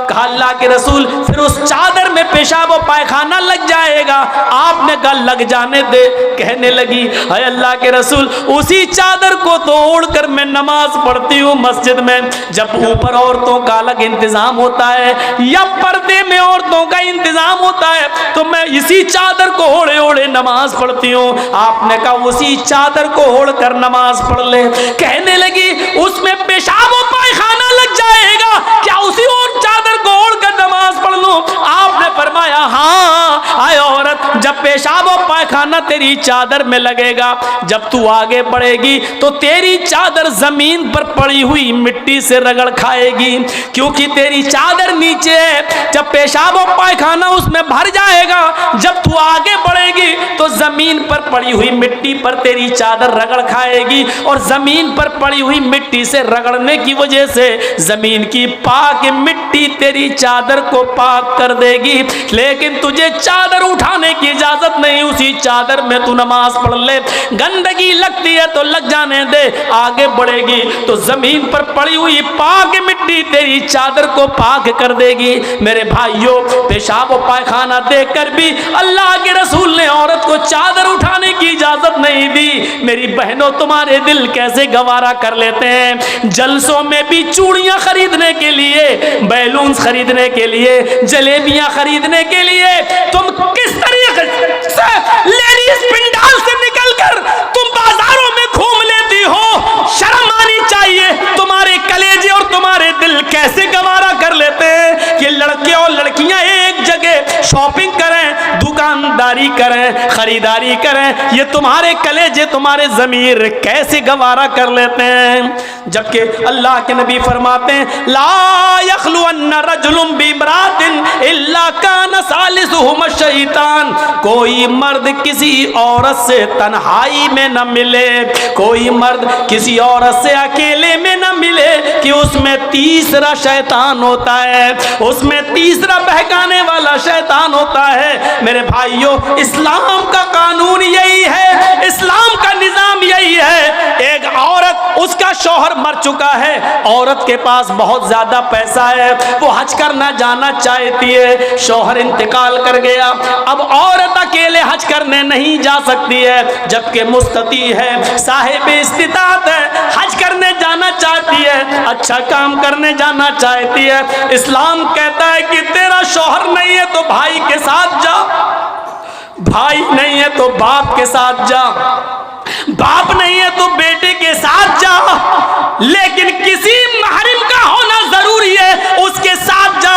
कहा अल्लाह के रसूल फिर उस चादर में पेशाब और पायखाना लग जाएगा। आपने कहा लग जाने दे। कहने लगी हाय अल्लाह के रसूल उसी चादर को तो ओढ़कर मैं नमाज पढ़ती हूँ मस्जिद में। जब ऊपर औरतों का अलग इंतजाम होता है या पर्दे में औरतों का इंतजाम होता है तो मैं इसी चादर को ओढ़े ओढ़े नमाज पढ़ती हूँ। आपने कहा उसी चादर को ओढ़कर नमाज पढ़ ले। कहने लगी उसमें पेशाब और पायखाना लग जाएगा, क्या उसी और चादर को ओढ़कर नमाज पढ़ लूं? आपने फरमाया हाँ। आए औरत जब पेशाब और पायखाना पायखाना तेरी चादर में लगेगा। जब तू आगे बढ़ेगी तो तेरी चादर जमीन पर पड़ी हुई मिट्टी से रगड़ खाएगी, क्योंकि तेरी चादर नीचे है। जब पेशाब और पायखाना उसमें भर जाएगा, जब तू आगे बढ़ेगी तो जमीन पर पड़ी हुई मिट्टी पर तेरी चादर रगड़ खाएगी, और जमीन पर पड़ी हुई मिट्टी से रगड़ने की वजह से जमीन की पाक मिट्टी तेरी चादर को पाक कर देगी। लेकिन तुझे चादर उठाने की इजाजत नहीं, उसी चादर में तू नमाज पढ़ ले। गंदगी लगती है तो लग जाने दे, आगे बढ़ेगी तो जमीन पर पड़ी हुई पाक मिट्टी तेरी चादर को पाक कर देगी। मेरे भाइयों, पेशाब और पायखाना देखकर भी अल्लाह के रसूल ने औरत को चादर उठाने की इजाजत नहीं दी। मेरी बहनों, तुम्हारे दिल कैसे गवारा कर लेते हैं। जलसों में भी चूड़ियां खरीदने के लिए, बैलून्स खरीदने के लिए, जलेबियां खरीदने के लिए तुम किस तरीके से लेडीज पिंडाल से निकलकर तुम बाजारों में घूम लेती हो। शर्म आनी चाहिए। तुम्हारे कलेजे और तुम्हारे दिल कैसे गवारा कर लेते हैं कि लड़के और लड़कियां एक जगह शॉपिंग करें, दुकानदारी करें, खरीदारी करें। ये तुम्हारे कलेजे, तुम्हारे ज़मीर कैसे गवारा कर लेते हैं। जबकि अल्लाह के नबी फरमाते हैं, ला यखलुअन्न रजुलुम बिमरातिन इल्ला कान सालिसुहुम शैतान। कोई मर्द किसी औरत से तन्हाई में न मिले, कोई मर्द किसी औरत से अकेले में न मिले कि उसमें तीसरा शैतान होता है, उसमें तीसरा बहकाने वाला शैतान होता है। मेरे भाइयों, इस्लाम का कानून यही है, इस्लाम का निजाम यही है। एक औरत, उसका शौहर मर चुका है, औरत के पास बहुत ज्यादा पैसा है, वो हज करना जाना चाहती है, शौहर इंतकाल कर गया, अब औरत अकेले हज करने नहीं जा सकती है, जबकि मुस्तती है, साहिब इस्तिताअत है, हज करने जाना चाहती है, अच्छा काम करने जाना चाहती है। इस्लाम कहता है कि तेरा शौहर नहीं है तो भाई के साथ जा, भाई नहीं है तो बाप के साथ जा, बाप नहीं है तो बेटे के साथ जा, लेकिन किसी महरिम का होना जरूरी है, उसके साथ जा।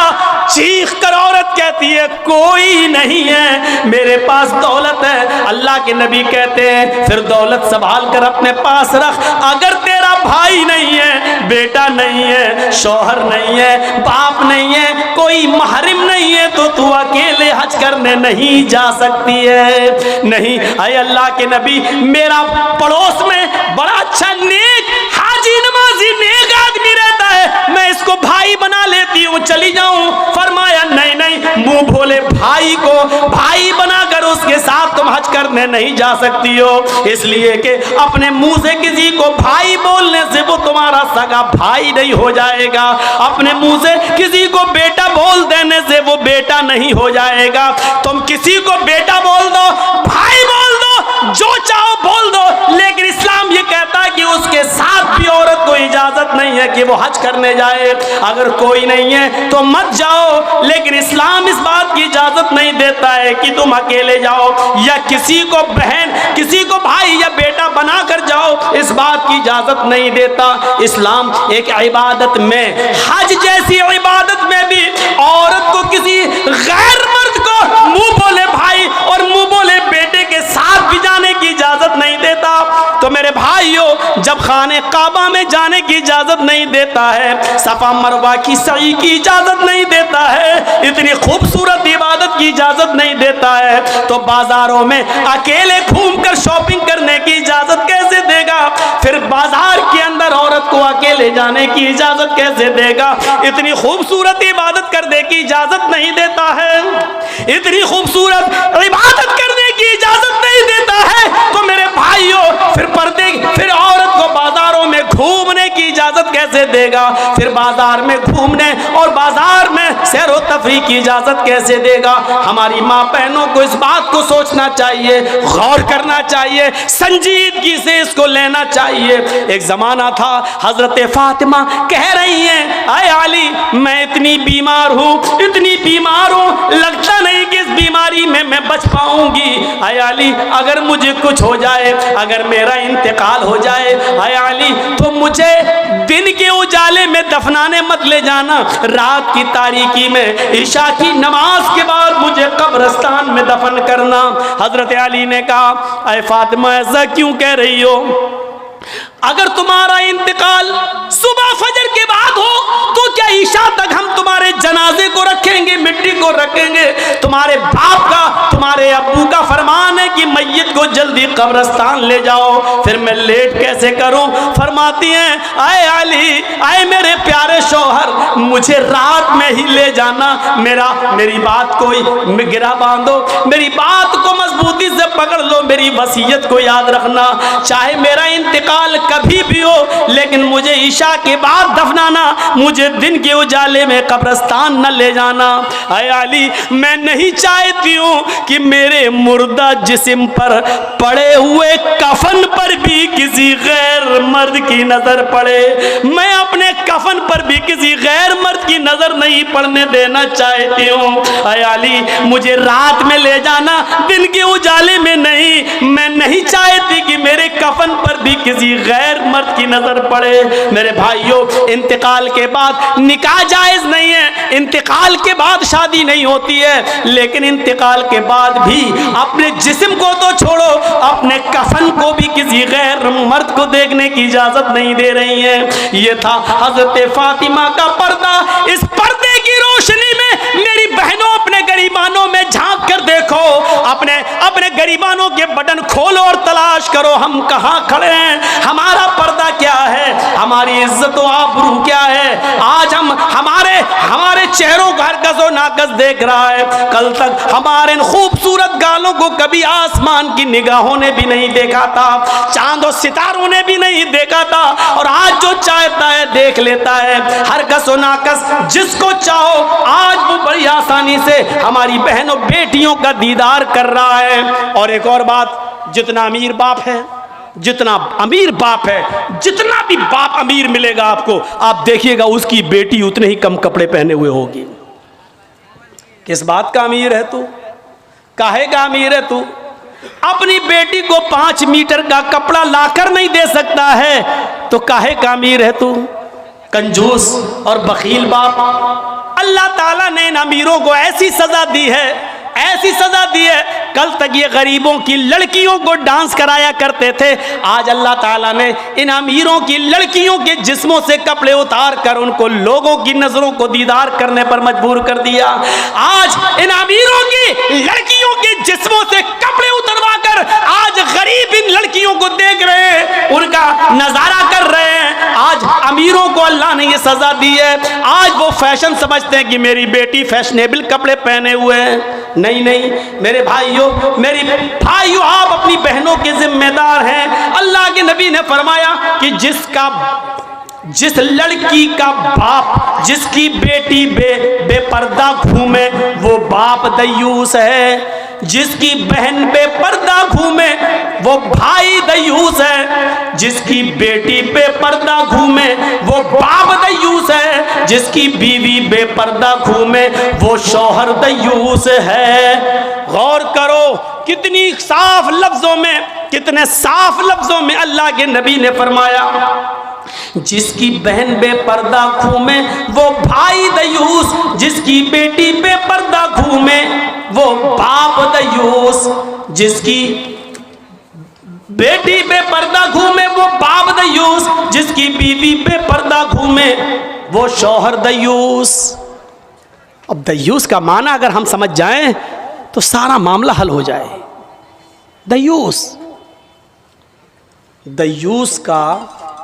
चीख कर औरत कहती है, कोई नहीं है, मेरे पास दौलत है। अल्लाह के नबी कहते हैं, फिर दौलत संभाल कर अपने पास रख। अगर तेरा भाई नहीं है, बेटा नहीं है, शौहर नहीं है, बाप नहीं है, कोई महरिम नहीं है, तो तू अकेले हज करने नहीं जा सकती है। नहीं, अय अल्लाह के नबी, मेरा पड़ोस में बड़ा अच्छा नेक हाजी नमाजी नेक आदमी रहता है, मैं इसको भाई बना लेती हूँ, चली जाऊं। फरमाया, नहीं नहीं, मुंह भोले भाई को भाई बनाकर उसके साथ तुम हज करने नहीं जा सकती हो, इसलिए कि अपने मुंह से किसी को भाई बोलने से वो तुम्हारा सगा भाई नहीं हो जाएगा, अपने मुंह से किसी को बेटा बोल देने से वो बेटा नहीं हो जाएगा। तुम किसी को बेटा बोल दो, भाई बोल दो, जो चाहो बोल दो, लेकिन इस्लाम ये कहता है कि उसके साथ भी औरत को इजाजत नहीं है कि वो हज करने जाए। अगर कोई नहीं है तो मत जाओ, लेकिन इस्लाम इस बात की इजाजत नहीं देता है कि तुम अकेले जाओ या किसी को बहन, किसी को भाई या बेटा बना कर जाओ, इस बात की इजाजत नहीं देता। इस्लाम एक इबादत में, हज जैसी इबादत में भी औरत को किसी गैर मर्द को मुंह बोले भाई और मुंह बोले बेटे के साथ भी जाने की इजाजत नहीं देता। तो मेरे भाइयों, जब खाने काबा में जाने की इजाजत नहीं देता है, सफा मरवा की सई की इजाजत नहीं देता है, इतनी खूबसूरत इबादत की इजाजत नहीं देता है, तो बाजारों में अकेले घूमकर शॉपिंग करने की इजाजत कैसे देगा? फिर बाजार के अंदर औरत को अकेले जाने की इजाजत कैसे देगा? इतनी खूबसूरत इबादत करने की इजाजत नहीं देता है, इतनी खूबसूरत इबादत करने की इजाजत नहीं देता है, तो मेरे भाइयों, फिर औरत को बाजारों में घूमने की इजाजत कैसे देगा? फिर बाजार में घूमने और बाजार में सैर व तफरीह की इजाजत कैसे देगा? हमारी माँ बहनों को इस बात को सोचना चाहिए, गौर करना चाहिए, संजीदगी से इसको लेना चाहिए। एक जमाना था, हजरत फातिमा कह रही हैं, आए अली, मैं इतनी बीमार हूँ, इतनी बीमार हूँ, लगता नहीं कि इस बीमारी में मैं बच पाऊंगी। आए अली, अगर मुझे कुछ हो जाए, अगर मेरा इंतकाल हो जाए, आए अली, तो मुझे दिन के उजाले में दफनाने मत ले जाना, रात की तारीकी कि मैं ईशा की नमाज के बाद मुझे कब्रिस्तान में दफन करना। हजरत अली ने कहा, अय फातिमा ऐसा क्यों कह रही हो? अगर तुम्हारा इंतकाल सुबह फजर के बाद हो तो क्या ईशा तक हम तुम्हारे जनाजे को रखेंगे, मिट्टी को रखेंगे? तुम्हारे बाप का, तुम्हारे अब्बू का फरमान है कि मैयत को जल्दी कब्रिस्तान ले जाओ, फिर मैं लेट कैसे करूं? फरमाती हैं, आए अली, आए मेरे प्यारे शौहर, मुझे रात में ही ले जाना। मेरी बात को गिरा बांधो, मेरी बात को मजबूती से पकड़ लो, मेरी वसीयत को याद रखना। चाहे मेरा इंतकाल कभी भी हो, लेकिन मुझे ईशा के बाद दफनाना, मुझे दिन के उजाले में कब्रिस्तान न ले जाना। आए अली, मैं नहीं चाहती हूँ कि मेरे मुर्दा जिस्म पर पड़े हुए कफन पर भी किसी गैर मर्द की नजर पड़े। मैं अपने कफन पर भी किसी गैर मर्द की नजर नहीं पड़ने देना चाहती हूँ। आए अली, मुझे रात में ले जाना, दिन के उजाले में नहीं। मैं नहीं चाहती कि मेरे कफन पर भी किसी गैर मर्द की नजर पड़े। मेरे भाइयों, इंतकाल के बाद निकाह जायज नहीं है, इंतकाल के बाद शादी नहीं होती है, लेकिन इंतकाल के बाद भी अपने जिस्म को तो छोड़ो, अपने कफन को भी किसी गैर मर्द को देखने की इजाजत नहीं दे रही है। ये था हजरत फातिमा का पर्दा। इस पर्दे की रोशनी में मेरी बहनों, अपने गरीबानों में झांक कर देखो, अपने गरीबानों के बटन खोलो और तलाश करो हम कहाँ खड़े हैं, हमारा पर्दा क्या है, हमारी इज्जत व आबरू क्या है। आज हम हमारे चेहरों का हर गज़ो नाकस देख रहा है। कल तक हमारे इन खूबसूरत गालों को कभी आसमान की निगाहों ने भी नहीं देखा था, चांद और सितारों ने भी नहीं देखा था, और आज जो चाहता है देख लेता है। हर गज़ो नाकस जिसको चाहो आज वो बड़ी आसानी से हमारी बहनों बेटियों का दीदार कर रहा है। और एक और बात, जितना अमीर बाप है, जितना अमीर बाप है, जितना भी बाप अमीर मिलेगा आपको, आप देखिएगा उसकी बेटी उतने ही कम कपड़े पहने हुए होगी। किस बात का अमीर है तू? काहे का अमीर है तू? अपनी बेटी को 5 मीटर का कपड़ा लाकर नहीं दे सकता है तो काहे का अमीर है तू? कंजूस और बखील बाप। अल्लाह ताला ने इन अमीरों को ऐसी सजा दी है, ऐसी सजा दी है। कल तक ये गरीबों की लड़कियों को डांस कराया करते थे, आज अल्लाह ताला ने इन अमीरों की लड़कियों के जिस्मों से कपड़े उतार कर उनको लोगों की नजरों को दीदार करने पर मजबूर कर दिया। आज इन अमीरों की लड़कियों के जिस्मों से कपड़े उतरवा कर आज गरीब इन लड़कियों को देख रहे हैं, उनका नजारा कर रहे हैं। आज अमीरों को अल्लाह ने ये सजा दी है। आज वो फैशन समझते हैं कि मेरी बेटी फैशनेबल कपड़े पहने हुए हैं। नहीं नहीं मेरे भाइयों, आप अपनी बहनों के जिम्मेदार हैं। अल्लाह के नबी ने फरमाया कि जिस लड़की का बाप, जिसकी बेटी बेपर्दा घूमे वो बाप दयूस है, जिसकी बहन बेपर्दा घूमे वो भाई दयूस है, जिसकी बेटी बेपर्दा घूमे वो बाप दयूस है, जिसकी बीवी बेपर्दा घूमे वो शौहर दयूस है। गौर करो कितनी साफ लफ्जों में, कितने साफ लफ्जों में अल्लाह के नबी ने फरमाया, जिसकी बहन बेपर्दा घूमे वो भाई दयूस, जिसकी बेटी बेपर्दा घूमे वो बाप दयूस, जिसकी बेटी बेपर्दा घूमे वो बाप दयूस, जिसकी बीवी बेपर्दा घूमे वो शौहर दयूस। अब दयूस का माना अगर हम समझ जाएं तो सारा मामला हल हो जाए। दयूस, दयूस का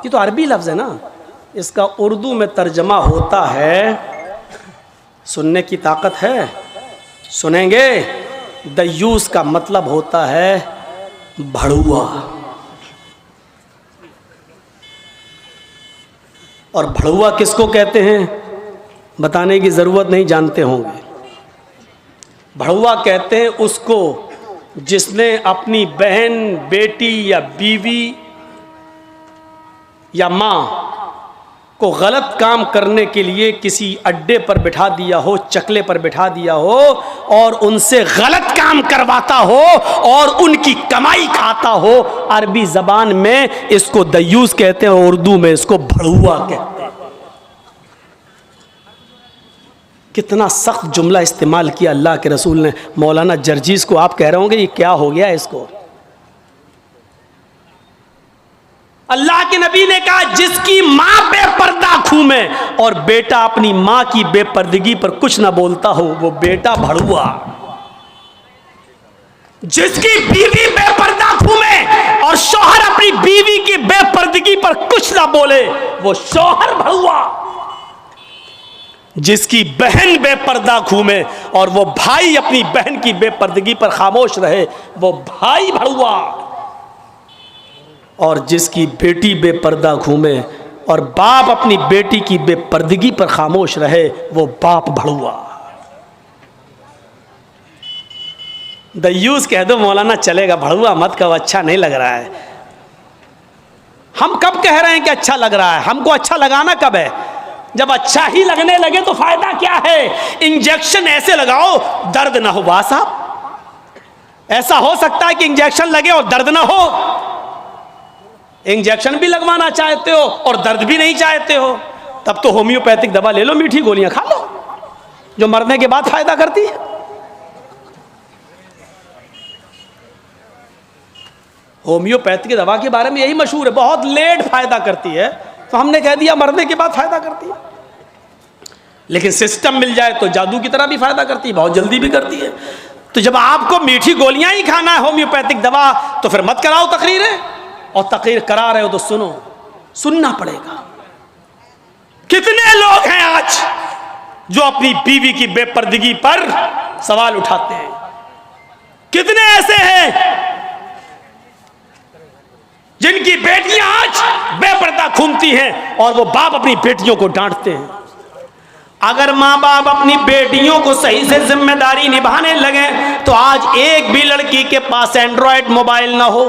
ये तो अरबी लफ्ज़ है ना, इसका उर्दू में तर्जमा होता है, सुनने की ताकत है, सुनेंगे। दयूस का मतलब होता है भड़ुआ। और भड़ुआ किसको कहते हैं बताने की ज़रूरत नहीं, जानते होंगे। भड़ुआ कहते हैं उसको जिसने अपनी बहन, बेटी या बीवी या माँ को गलत काम करने के लिए किसी अड्डे पर बिठा दिया हो, चकले पर बिठा दिया हो और उनसे गलत काम करवाता हो और उनकी कमाई खाता हो। अरबी ज़बान में इसको दयूस कहते हैं और उर्दू में इसको भड़ुआ कहते हैं। कितना सख्त जुमला इस्तेमाल किया अल्लाह के रसूल ने मौलाना जर्जीस को। आप कह रहे होंगे ये क्या हो गया इसको। अल्लाह के नबी ने कहा जिसकी मां बेपर्दा घूमे और बेटा अपनी मां की बेपर्दगी पर कुछ ना बोलता हो वो बेटा भड़ुआ। जिसकी बीवी बेपर्दा घूमे और शौहर अपनी बीवी की बेपर्दगी पर कुछ ना बोले वो शौहर भड़ुआ। जिसकी बहन बेपर्दा घूमे और वो भाई अपनी बहन की बेपर्दगी पर खामोश रहे वो भाई भड़ुआ। और जिसकी बेटी बेपर्दा घूमे और बाप अपनी बेटी की बेपर्दगी पर खामोश रहे वो बाप भड़ुआ। दयूस कह दो मौलाना चलेगा, भड़ुआ मत कहो, अच्छा नहीं लग रहा है। हम कब कह रहे हैं कि अच्छा लग रहा है? हमको अच्छा लगाना कब है? जब अच्छा ही लगने लगे तो फायदा क्या है? इंजेक्शन ऐसे लगाओ दर्द ना हो। वाह साहब, ऐसा हो सकता है कि इंजेक्शन लगे और दर्द ना हो? इंजेक्शन भी लगवाना चाहते हो और दर्द भी नहीं चाहते हो, तब तो होम्योपैथिक दवा ले लो, मीठी गोलियां खा लो जो मरने के बाद फायदा करती है। होम्योपैथिक दवा के बारे में यही मशहूर है, बहुत लेट फायदा करती है, तो हमने कह दिया मरने के बाद फायदा करती है। लेकिन सिस्टम मिल जाए तो जादू की तरह भी फायदा करती है, बहुत जल्दी भी करती है। तो जब आपको मीठी गोलियां ही खाना है होम्योपैथिक दवा, तो फिर मत कराओ तकरीरें, और तकरीर करा रहे हो तो सुनो, सुनना पड़ेगा। कितने लोग हैं आज जो अपनी बीवी की बेपर्दगी पर सवाल उठाते हैं? कितने ऐसे हैं जिनकी बेटियां आज बेपर्दा घूमती हैं और वो बाप अपनी बेटियों को डांटते हैं? अगर माँ बाप अपनी बेटियों को सही से जिम्मेदारी निभाने लगे तो आज एक भी लड़की के पास एंड्रॉयड मोबाइल ना हो।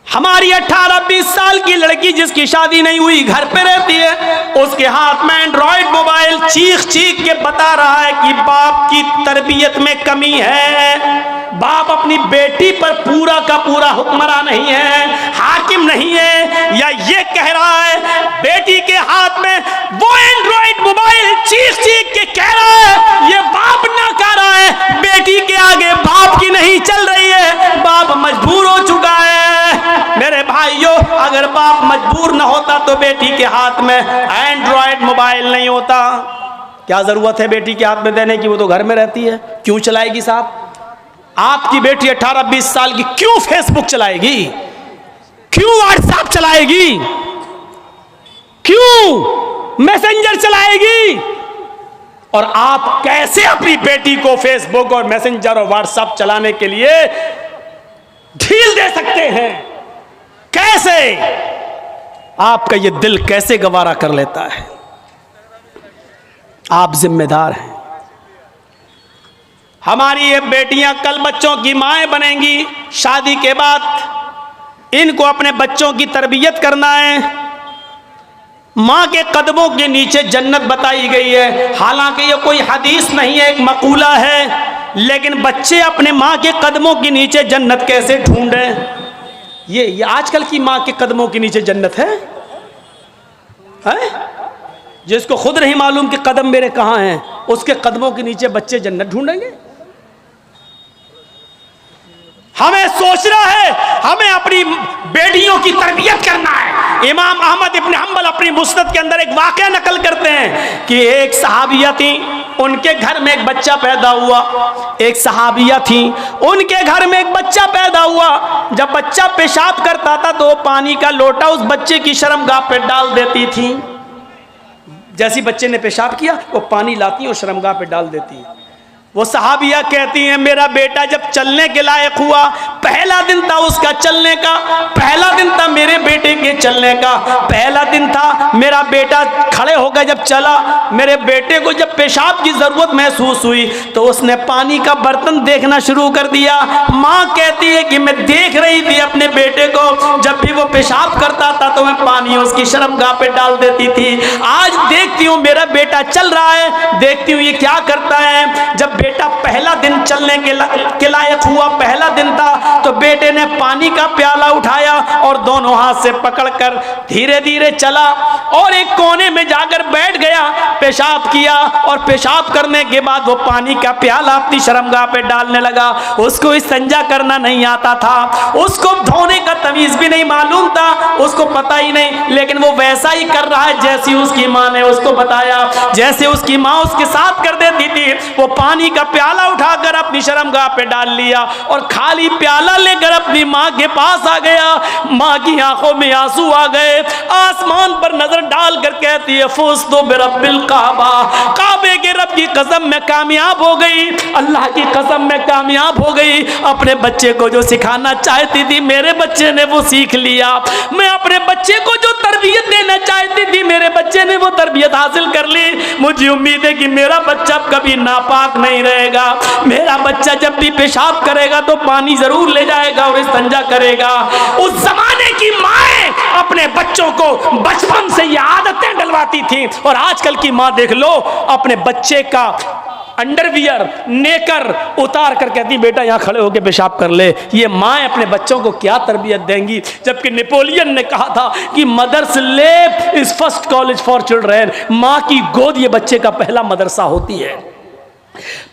हमारी 18-20 साल की लड़की जिसकी शादी नहीं हुई घर पे रहती है, उसके हाथ में एंड्रॉयड मोबाइल चीख चीख के बता रहा है कि बाप की तरबियत में कमी है, बाप अपनी बेटी पर पूरा का पूरा हुक्मरान नहीं है, हाकिम नहीं है। या ये कह रहा है बेटी के हाथ में वो एंड्रॉयड मोबाइल चीख चीख के कह रहा है ये बाप ना कह रहा है, बेटी के आगे बाप की नहीं चल रही है, बाप मजबूर हो चुका है। मेरे भाइयों, अगर बाप मजबूर न होता तो बेटी के हाथ में एंड्रॉयड मोबाइल नहीं होता। क्या जरूरत है बेटी के हाथ में देने की? वो तो घर में रहती है, क्यों चलाएगी साहब? आपकी बेटी 18-20 साल की क्यों फेसबुक चलाएगी? क्यों व्हाट्सएप चलाएगी? क्यों मैसेंजर चलाएगी? और आप कैसे अपनी बेटी को फेसबुक और मैसेंजर और व्हाट्सएप चलाने के लिए ढील दे सकते हैं? कैसे? आपका ये दिल कैसे गवारा कर लेता है? आप जिम्मेदार हैं। हमारी ये बेटियां कल बच्चों की माएं बनेंगी, शादी के बाद इनको अपने बच्चों की तरबियत करना है। मां के कदमों के नीचे जन्नत बताई गई है, हालांकि ये कोई हदीस नहीं है, एक मकूला है, लेकिन बच्चे अपने मां के कदमों के नीचे जन्नत कैसे ढूंढें? ये आजकल की मां के कदमों के नीचे जन्नत है? जिसको खुद नहीं मालूम कि कदम मेरे कहां हैं, उसके कदमों के नीचे बच्चे जन्नत ढूंढेंगे? हमें सोचना है, हमें अपनी बेटियों की तरबियत करना है। इमाम अहमद इब्न हंबल अपनी मुस्नद के अंदर एक वाकया नकल करते हैं कि एक सहाबिया थी, उनके घर में एक बच्चा पैदा हुआ। एक सहाबिया थी, उनके घर में एक बच्चा पैदा हुआ। जब बच्चा पेशाब करता था तो पानी का लोटा उस बच्चे की शर्मगाह पे डाल देती थी। जैसी बच्चे ने पेशाब किया वो पानी लाती और शर्मगाह पे डाल देती। वो सहाबिया कहती हैं मेरा बेटा जब चलने के लायक हुआ, पहला दिन था उसका चलने का, पहला दिन था मेरे बेटे के चलने का, पहला दिन था मेरा बेटा खड़े होकर जब चला, मेरे बेटे को जब पेशाब की जरूरत महसूस हुई तो उसने पानी का बर्तन देखना शुरू कर दिया। माँ कहती है कि मैं देख रही थी अपने बेटे को, जब भी वो पेशाब करता था तो मैं पानी उसकी शर्मगाह पे डाल देती थी। आज देखती हूँ मेरा बेटा चल रहा है, देखती हूँ ये क्या करता है। जब बेटा पहला दिन चलने के लायक हुआ, पहला दिन था, तो बेटे ने पानी का प्याला उठाया और दोनों हाथ से पकड़कर धीरे धीरे चला और एक कोने में जाकर बैठ गया। पेशाब किया और पेशाब करने के बाद वो पानी का प्याला अपनी शर्मगाह पे डालने लगा। उसको इस्तिंजा करना नहीं आता था, उसको धोने का तमीज भी नहीं मालूम था, उसको पता ही नहीं, लेकिन वो वैसा ही कर रहा है जैसी उसकी माँ ने उसको बताया। जैसे उसकी माँ उसके साथ कर देती थी, वो पानी का प्याला उठाकर अपनी शर्मगाह पे डाल लिया और खाली प्याला लेकर अपनी माँ के पास आ गया। माँ की आंखों में आंसू आ गए, आसमान पर नजर डालकर कहती है फुज़्तु बिरब्बिल काबा, काबे के रब की कसम में कामयाब हो गई, अल्लाह की कसम में कामयाब हो गई। अपने बच्चे को जो सिखाना चाहती थी मेरे बच्चे ने वो सीख लिया। मैं अपने बच्चे को जो तरबियत देना चाहती थी मेरे बच्चे ने वो तरबियत हासिल कर ली। मुझे उम्मीद है कि मेरा बच्चा कभी नापाक नहीं रहेगा, मेरा बच्चा जब भी पेशाब करेगा तो पानी जरूर ले जाएगा और इस्तिंजा करेगा। उस जमाने की माएं अपने बच्चों को बचपन से ये आदतें डलवाती थी, और आजकल की माँ देख लो अपने बच्चे का अंडरवियर नेकर उतार कर कहती बेटा यहाँ खड़े होकर पेशाब कर ले। ये माँ अपने बच्चों को क्या तरबियत देंगी, जबकि नेपोलियन ने कहा था कि mother's lap is first college for children. माँ की गोद ये बच्चे का पहला मदरसा होती है,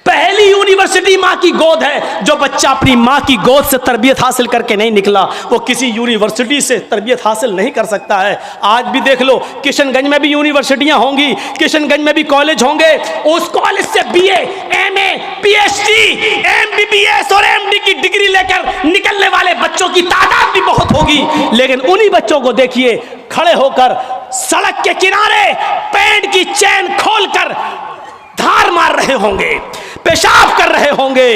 पहली यूनिवर्सिटी माँ की गोद है। जो बच्चा अपनी माँ की गोद से तरबियत हासिल करके नहीं निकला वो किसी यूनिवर्सिटी से तरबियत हासिल नहीं कर सकता है। आज भी देख लो किशनगंज में भी यूनिवर्सिटियां होंगी, किशनगंज में भी कॉलेज होंगे, उस कॉलेज से बीए, एमए, पीएचडी, एमबीबीएस और एमडी की डिग्री लेकर निकलने वाले बच्चों की तादाद भी बहुत होगी। लेकिन उन्हीं बच्चों को देखिए खड़े होकर सड़क के किनारे पैंट की चैन खोलकर धार मार रहे होंगे, पेशाब कर रहे होंगे।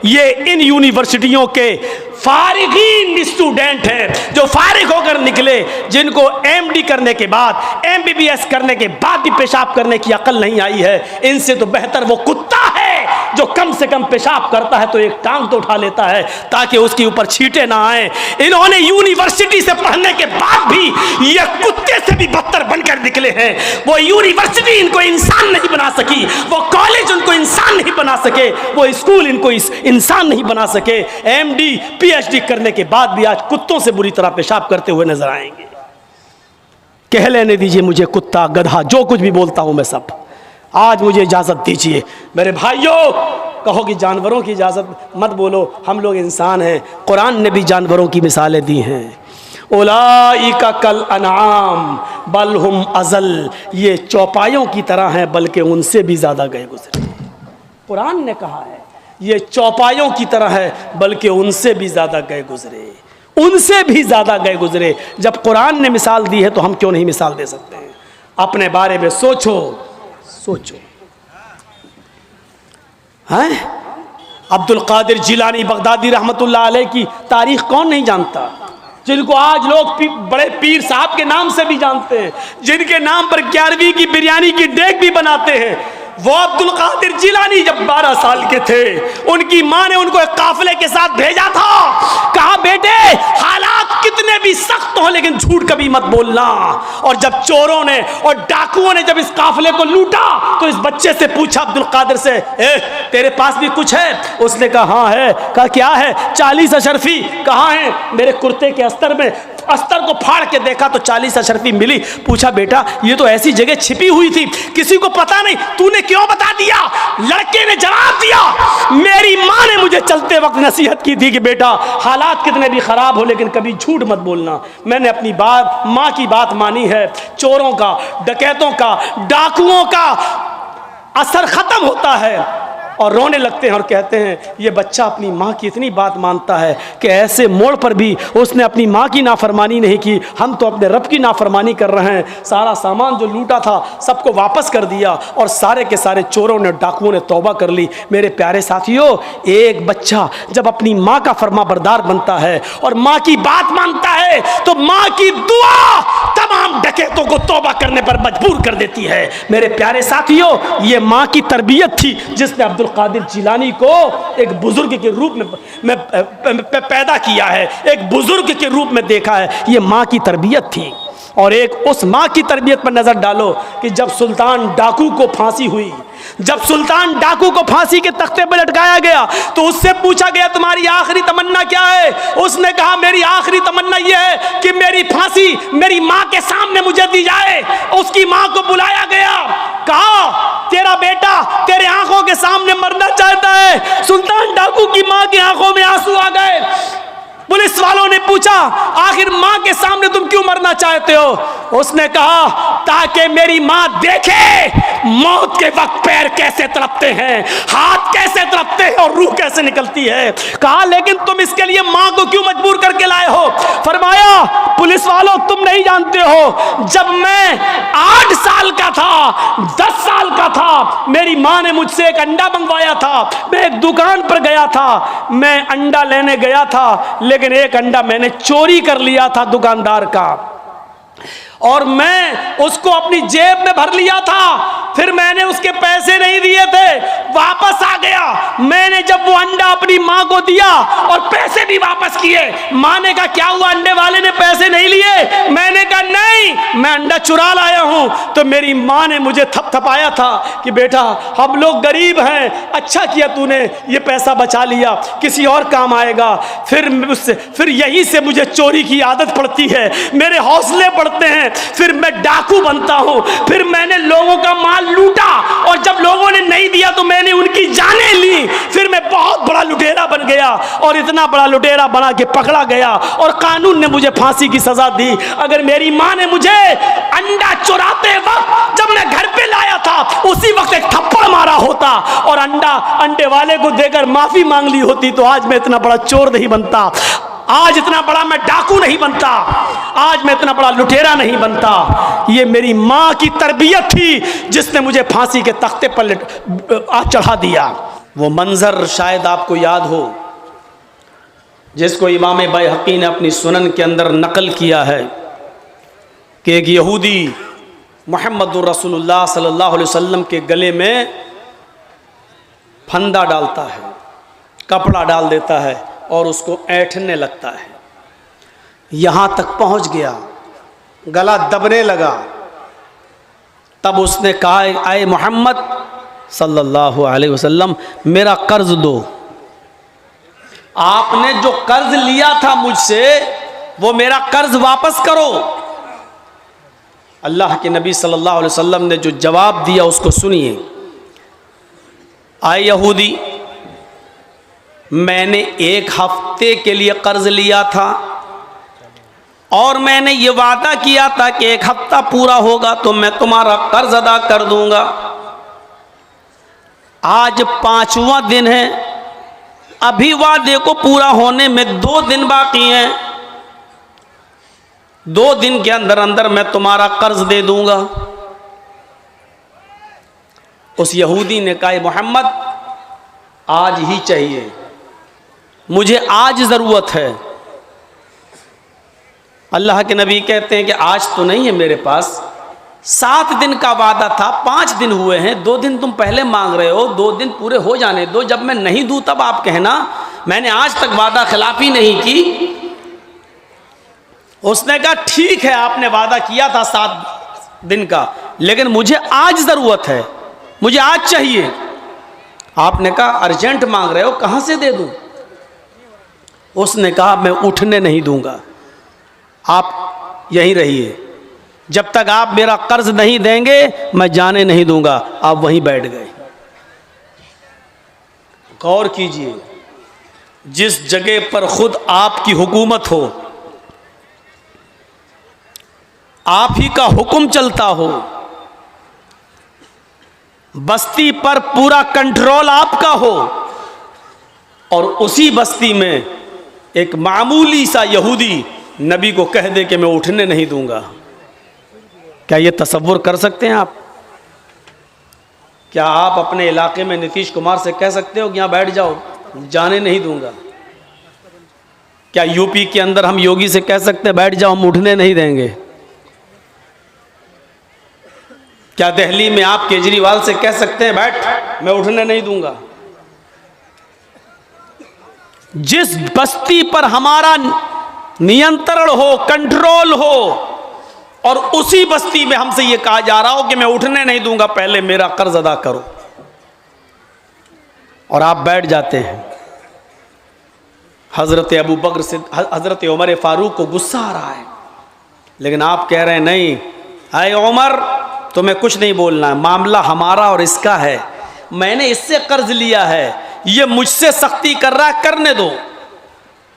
ये इन यूनिवर्सिटियों के फारिगीन स्टूडेंट हैं जो फारिग होकर निकले, जिनको एमडी करने के बाद, एमबीबीएस करने के बाद भी पेशाब करने की अकल नहीं आई है। इनसे तो बेहतर वो कुत्ता है जो कम से कम पेशाब करता है तो एक टांग तो उठा लेता है ताकि उसके ऊपर छींटे ना आए। इन्होंने यूनिवर्सिटी से पढ़ने के बाद भी ये कुत्ते से भी बदतर बनकर निकले हैं। वो यूनिवर्सिटी इनको इंसान नहीं बना सकी, वो कॉलेज उनको इंसान नहीं बना सके, वो स्कूल इनको इंसान नहीं बना सके। एमडी पीएचडी करने के बाद भी आज कुत्तों से बुरी तरह पेशाब करते हुए नजर आएंगे। कह लेने दीजिए मुझे कुत्ता, गधा, जो कुछ भी बोलता हूं मैं सब। आज मुझे इजाजत दीजिए मेरे भाइयों, कहो कि जानवरों की इजाजत मत बोलो, हम लोग इंसान हैं। कुरान ने भी जानवरों की मिसालें दी हैं। उलाइका कल अनआम बल हुम अज़ल, ये चौपायों की तरह हैं बल्कि उनसे भी ज्यादा गए गुजरे। कुरान ने कहा है ये चौपायों की तरह है बल्कि उनसे भी ज्यादा गए गुजरे, उनसे भी ज्यादा गए गुजरे। जब कुरान ने मिसाल दी है तो हम क्यों नहीं मिसाल दे सकते हैं? अपने बारे में सोचो, सोचो। हैं अब्दुल कादिर जिलानी बगदादी रहमतुल्लाह अलैह की तारीख कौन नहीं जानता, जिनको आज लोग बड़े पीर साहब के नाम से भी जानते हैं, जिनके नाम पर 11वीं की बिरयानी की डेग भी बनाते हैं। वो अब्दुल कादिर जिलानी जब 12 साल के थे, उनकी माँ ने उनको एक काफिले के साथ भेजा था, कहा बेटे हालात कितने भी सख्त हो लेकिन झूठ कभी मत बोलना। और जब चोरों ने और डाकुओं ने जब इस काफिले को लूटा तो इस बच्चे से पूछा अब्दुल कादिर से, तेरे पास भी कुछ है? उसने कहा हाँ है। कहा क्या है? 40 अशरफी। कहाँ है? मेरे कुर्ते के अस्तर में। अस्तर को फाड़ के देखा तो 40 अशरफी मिली। पूछा बेटा ये तो ऐसी जगह छिपी हुई थी, किसी को पता नहीं, तूने क्यों बता दिया? लड़के ने जवाब दिया, मेरी माँ ने मुझे चलते वक्त नसीहत की थी कि बेटा हालात कितने भी खराब हो लेकिन कभी झूठ मत बोलना। मैंने अपनी बात, माँ की बात मानी है। चोरों का, डकैतों का, डाकुओं का असर खत्म होता है और रोने लगते हैं और कहते हैं ये बच्चा अपनी माँ की इतनी बात मानता है कि ऐसे मोड़ पर भी उसने अपनी माँ की नाफरमानी नहीं की, हम तो अपने रब की नाफरमानी कर रहे हैं। सारा सामान जो लूटा था सबको वापस कर दिया और सारे के सारे चोरों ने, डाकुओं ने तौबा कर ली। मेरे प्यारे साथियों, एक बच्चा जब अपनी माँ का फरमाबरदार बनता है और माँ की बात मानता है तो माँ की दुआ तमाम डकैतों को तौबा करने पर मजबूर कर देती है। मेरे प्यारे साथियों, ये माँ की तरबियत थी जिसने अब्दुल कादिर जिलानी को एक बुजुर्ग के रूप में पैदा किया है, एक बुजुर्ग के रूप में देखा है। ये माँ की तरबियत थी। और एक उस माँ की तरबियत पर नजर डालो कि जब सुल्तान डाकू को फांसी हुई, जब सुल्तान डाकू को फांसी के तख्ते पर लटकाया गया तो उससे पूछा गया तुम्हारी आखिरी तमन्ना क्या है? उसने कहा मेरी आखिरी तमन्ना यह है कि मेरी फांसी मेरी माँ के सामने मुझे दी जाए। उसकी माँ को बुलाया गया, कहा पुलिस वालों ने पूछा, आखिर मां के सामने तुम क्यों मरना चाहते हो? उसने कहा, ताकि मेरी मां देखे मौत के वक्त पैर कैसे तड़पते हैं, हाथ कैसे तड़पते हैं और रूह कैसे निकलती है। कहा, लेकिन तुम इसके लिए मां को क्यों मजबूर करके लाए हो? फरमाया, पुलिस वालों तुम नहीं जानते हो, जब मैं 8 साल का था, 10 साल का था, मेरी मां ने मुझसे एक अंडा मंगवाया था। मैं एक दुकान पर गया था, मैं अंडा लेने गया था, लेकिन एक अंडा मैंने चोरी कर लिया था दुकानदार का, और मैं उसको अपनी जेब में भर लिया था। फिर मैंने उसके पैसे नहीं दिए थे, वापस आ गया। मैंने जब वो अंडा अपनी मां को दिया और पैसे भी वापस किए, मां ने कहा, क्या हुआ, अंडे वाले ने पैसे नहीं लिए? मैंने कहा, नहीं, मैं अंडा चुरा लाया हूं। तो मेरी मां ने मुझे थपथपाया था कि बेटा हम लोग गरीब हैं, अच्छा किया तूने ये पैसा बचा लिया, किसी और काम आएगा। फिर यहीं से मुझे चोरी की आदत पड़ती है, मेरे हौसले बढ़ते हैं, फिर मैं डाकू बनता हूं, फिर मैंने लोगों का माल लूटा, और जब लोगों ने नहीं दिया तो मैंने उनकी जानें ली। फिर मैं बहुत बड़ा लुटेरा बन गया, और इतना बड़ा लुटेरा बना के पकड़ा गया, और कानून ने मुझे फांसी की सजा दी। अगर मेरी मां ने मुझे अंडा चुराते वक्त जब मैं घर पे लाया था, उसी वक्त एक थप्पड़ मारा होता और अंडे वाले को देकर माफी मांग ली होती, तो आज मैं इतना बड़ा चोर नहीं बनता, आज इतना बड़ा मैं डाकू नहीं बनता, आज मैं इतना बड़ा लुटेरा नहीं बनता। ये मेरी मां की तरबियत थी जिसने मुझे फांसी के तख्ते पर चढ़ा दिया। वो मंजर शायद आपको याद हो जिसको इमाम बैहक़ी ने अपनी सुनन के अंदर नकल किया है कि एक यहूदी मुहम्मदुर रसूलुल्लाह सल्लल्लाहु अलैहि वसल्लम के गले में फंदा डालता है, कपड़ा डाल देता है और उसको ऐंठने लगता है। यहाँ तक पहुँच गया, गला दबने लगा। तब उसने कहा, आए मोहम्मद सल्लल्लाहु अलैहि वसल्लम, मेरा कर्ज दो। आपने जो कर्ज लिया था मुझसे, वो मेरा कर्ज वापस करो। अल्लाह के नबी सल्लल्लाहु अलैहि वसल्लम ने जो जवाब दिया उसको सुनिए। आए यहूदी, मैंने 1 हफ्ते के लिए कर्ज लिया था और मैंने ये वादा किया था कि 1 हफ्ता पूरा होगा तो मैं तुम्हारा कर्ज अदा कर दूंगा। आज 5वां दिन है, अभी वादे को पूरा होने में 2 दिन बाकी हैं। 2 दिन के अंदर अंदर मैं तुम्हारा कर्ज दे दूंगा। उस यहूदी ने कहा, मोहम्मद आज ही चाहिए, मुझे आज ज़रूरत है। अल्लाह के नबी कहते हैं कि आज तो नहीं है मेरे पास, 7 दिन का वादा था, 5 दिन हुए हैं, 2 दिन तुम पहले मांग रहे हो, 2 दिन पूरे हो जाने दो, जब मैं नहीं दूं तब आप कहना, मैंने आज तक वादा खिलाफी नहीं की। उसने कहा, ठीक है, आपने वादा किया था 7 दिन का, लेकिन मुझे आज ज़रूरत है, मुझे आज चाहिए। आपने कहा, अर्जेंट मांग रहे हो, कहाँ से दे दूं? उसने कहा, मैं उठने नहीं दूंगा, आप यहीं रहिए, जब तक आप मेरा कर्ज नहीं देंगे मैं जाने नहीं दूंगा। आप वहीं बैठ गए। गौर कीजिए, जिस जगह पर खुद आपकी हुकूमत हो, आप ही का हुक्म चलता हो, बस्ती पर पूरा कंट्रोल आपका हो, और उसी बस्ती में एक मामूली सा यहूदी नबी को कह दे कि मैं उठने नहीं दूंगा। क्या ये तसव्वुर कर सकते हैं आप? क्या आप अपने इलाके में नीतीश कुमार से कह सकते हो कि यहाँ बैठ जाओ, जाने नहीं दूंगा? क्या यूपी के अंदर हम योगी से कह सकते हैं बैठ जाओ, हम उठने नहीं देंगे? क्या दिल्ली में आप केजरीवाल से कह सकते हैं बैठ, मैं उठने नहीं दूंगा? जिस बस्ती पर हमारा नियंत्रण हो, कंट्रोल हो, और उसी बस्ती में हमसे यह कहा जा रहा हो कि मैं उठने नहीं दूंगा, पहले मेरा कर्ज अदा करो, और आप बैठ जाते हैं। हजरत अबू बकर से हजरत उमर फारूक को गुस्सा आ रहा है, लेकिन आप कह रहे हैं नहीं, आए उमर तुम्हें कुछ नहीं बोलना है, मामला हमारा और इसका है, मैंने इससे कर्ज लिया है, ये मुझसे सख्ती कर रहा है, करने दो।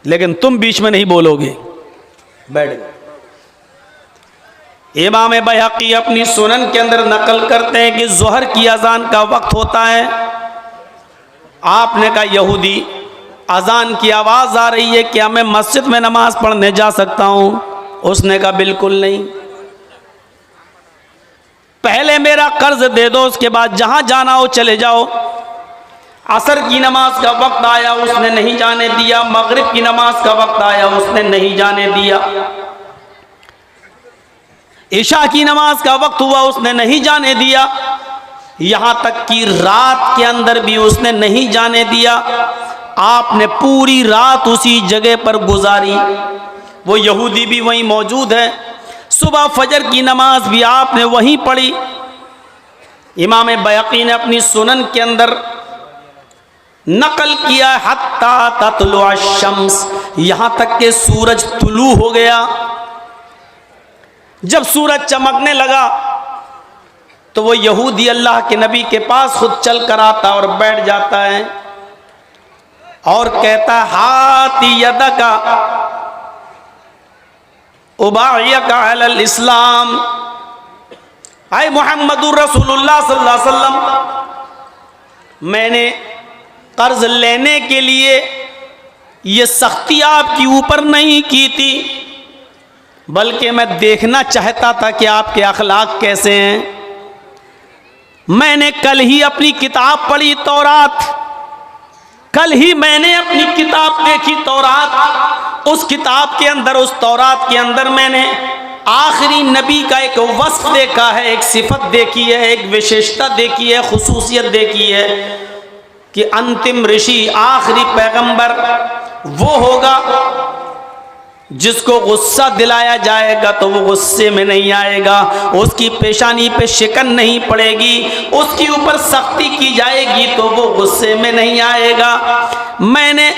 लेकिन तुम बीच में नहीं बोलोगे। बैठ गए। इमाम बैहक़ी अपनी सुनन के अंदर नकल करते हैं कि ज़ोहर की अजान का वक्त होता है। आपने कहा यहूदी अजान की आवाज़ आ रही है, क्या मैं मस्जिद में नमाज पढ़ने जा सकता हूँ? उसने कहा बिल्कुल नहीं, पहले मेरा कर्ज दे दो, उसके बाद जहाँ जाना हो चले जाओ। असर की नमाज का वक्त आया, उसने नहीं जाने दिया। मगरिब की नमाज का वक्त आया, उसने नहीं जाने दिया। इशा की नमाज का वक्त हुआ, उसने नहीं जाने दिया। यहां तक कि रात के अंदर भी उसने नहीं जाने दिया। आपने पूरी रात उसी जगह पर गुजारी, वो यहूदी भी वहीं मौजूद है। सुबह फजर की नमाज भी आपने वहीं पढ़ी। इमाम बैहक़ी ने अपनी सुनन के अंदर नकल किया हत्ता ततलुअ शम्स, यहां तक के सूरज तुलू हो गया। जब सूरज चमकने लगा तो वो यहूदी अल्लाह के नबी के पास खुद चल कर आता और बैठ जाता है और कहता है हाती यदका उबायका अलल इस्लाम, आए मुहम्मदुर रसूलुल्लाह सल्लल्लाहु अलैहि वसल्लम, मैंने कर्ज लेने के लिए ये सख्ती आपके ऊपर नहीं की थी, बल्कि मैं देखना चाहता था कि आपके अखलाक कैसे हैं। मैंने कल ही अपनी किताब पढ़ी तौरात, कल ही मैंने अपनी किताब देखी तौरात। उस किताब के अंदर, उस तौरात के अंदर मैंने आखिरी नबी का एक वस्फ देखा है, एक सिफत देखी है, एक विशेषता देखी है, खुसूसियत देखी है कि अंतिम ऋषि, आखिरी पैगंबर वो होगा जिसको गुस्सा दिलाया जाएगा तो वो गुस्से में नहीं आएगा, उसकी पेशानी पे शिकन नहीं पड़ेगी, उसके ऊपर सख्ती की जाएगी तो वो गुस्से में नहीं आएगा। मैंने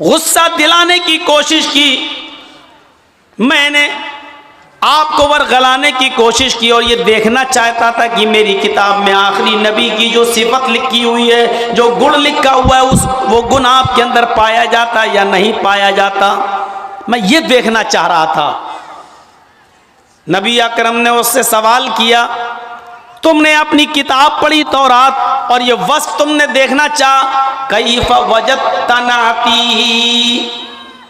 गुस्सा दिलाने की कोशिश की, मैंने आपको वरगलाने की कोशिश की और ये देखना चाहता था कि मेरी किताब में आखिरी नबी की जो सिफत लिखी हुई है, जो गुण लिखा हुआ है, वो गुण आपके अंदर पाया जाता या नहीं पाया जाता। मैं ये देखना चाह रहा था। नबी अकरम ने उससे सवाल किया, तुमने अपनी किताब पढ़ी तौरात और ये वस्फ तुमने देखना चाह, कैफ वजदतनाती,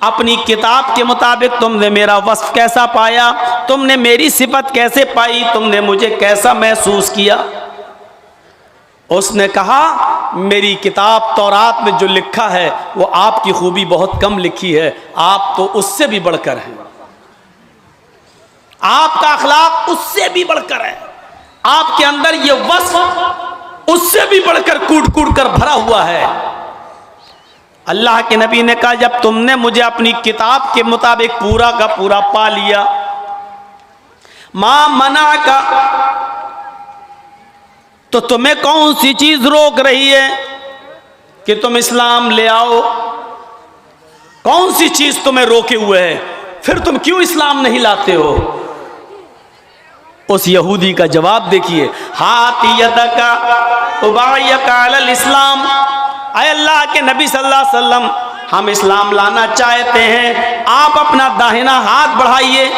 अपनी किताब के मुताबिक तुमने मेरा वस्फ कैसा पाया, तुमने मेरी सिफत कैसे पाई, तुमने मुझे कैसा महसूस किया? उसने कहा मेरी किताब तौरात में जो लिखा है वो आपकी खूबी बहुत कम लिखी है, आप तो उससे भी बढ़कर हैं, आपका अखलाक उससे भी बढ़कर है, आपके अंदर ये वस्फ उससे भी बढ़कर कूट कूट कर भरा हुआ है। अल्लाह के नबी ने कहा जब तुमने मुझे अपनी किताब के मुताबिक पूरा का पूरा पा लिया, मां मना का, तो तुम्हें कौन सी चीज रोक रही है कि तुम इस्लाम ले आओ? कौन सी चीज तुम्हें रोके हुए है? फिर तुम क्यों इस्लाम नहीं लाते हो? उस यहूदी का जवाब देखिए, हाती यदका उबायका अलल इस्लाम, आए अल्लाह के नबी सल्लल्लाहु अलैहि वसल्लम, हम इस्लाम लाना चाहते हैं, आप अपना दाहिना हाथ बढ़ाइए।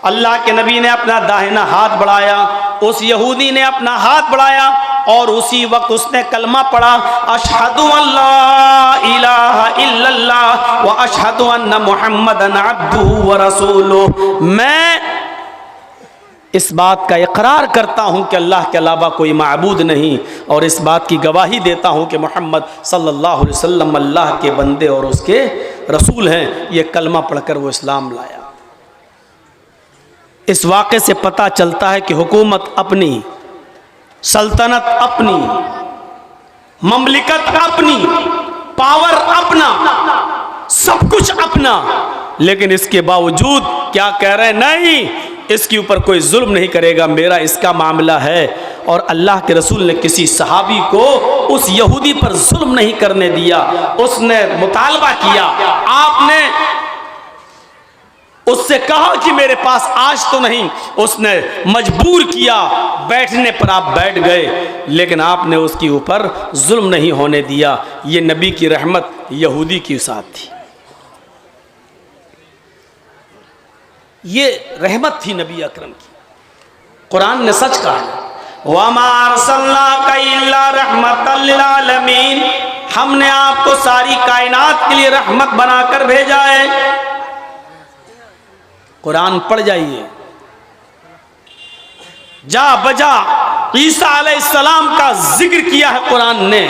अल्लाह के नबी ने अपना दाहिना हाथ बढ़ाया, उस यहूदी ने अपना हाथ बढ़ाया और उसी वक्त उसने कलमा पढ़ा, अशहदु अल्ला इलाहा इल्लल्लाह व अशहदु अन्ना मुहम्मदन अब्दुहु व रसूलुहु, मैं इस बात का इकरार करता हूँ कि अल्लाह के अलावा कोई माबूद नहीं, और इस बात की गवाही देता हूँ कि मोहम्मद सल्लल्लाहु अलैहि वसल्लम अल्लाह के बंदे और उसके रसूल हैं। ये कलमा पढ़कर वो इस्लाम लाया। इस वाक़े से पता चलता है कि हुकूमत अपनी, सल्तनत अपनी, ममलिकत अपनी, पावर अपना, सब कुछ अपना, लेकिन इसके बावजूद क्या कह रहे हैं? नहीं, इसके ऊपर कोई जुल्म नहीं करेगा, मेरा इसका मामला है। और अल्लाह के रसूल ने किसी सहाबी को उस यहूदी पर जुल्म नहीं करने दिया। उसने मुतालबा किया, आपने उससे कहा कि मेरे पास आज तो नहीं, उसने मजबूर किया, बैठने पर आप बैठ गए, लेकिन आपने उसके ऊपर जुल्म नहीं होने दिया। ये नबी की रहमत यहूदी के साथ थी। ये रहमत थी नबी अकरम की। कुरान ने सच कहा, वमा अरसलनाका इल्ला रहमतल लिल आलमीन, हमने आपको सारी कायनात के लिए रहमत बनाकर भेजा है। कुरान पढ़ जाइए, जा बजा ईसा अलैहिस्सलाम का जिक्र किया है कुरान ने।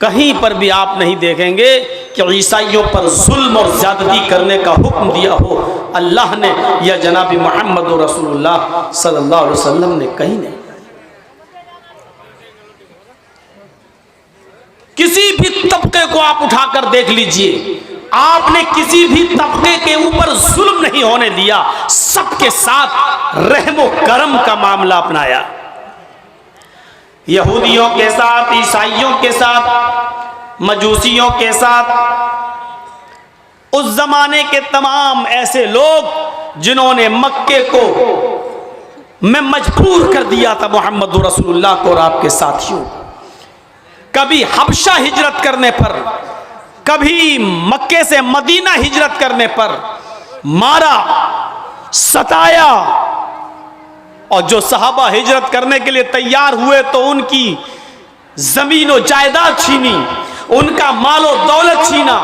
कहीं पर भी आप नहीं देखेंगे कि ईसाइयों पर जुल्म और ज्यादती करने का हुक्म दिया हो अल्लाह ने या जनाब मोहम्मद रसूलुल्लाह सल्लल्लाहु अलैहि वसल्लम ने, कहीं नहीं। किसी भी तबके को आप उठाकर देख लीजिए, आपने किसी भी तबके के ऊपर जुल्म नहीं होने दिया, सबके साथ रहमो करम का मामला अपनाया। यहूदियों के साथ, ईसाइयों के साथ, मजूसियों के साथ, उस जमाने के तमाम ऐसे लोग जिन्होंने मक्के को में मजबूर कर दिया था मोहम्मद रसूलुल्लाह को और आपके साथियों, कभी हबशा हिजरत करने पर, कभी मक्के से मदीना हिजरत करने पर मारा, सताया, और जो सहाबा हिजरत करने के लिए तैयार हुए तो उनकी जमीन और जायदाद छीनी, उनका मालो दौलत छीना,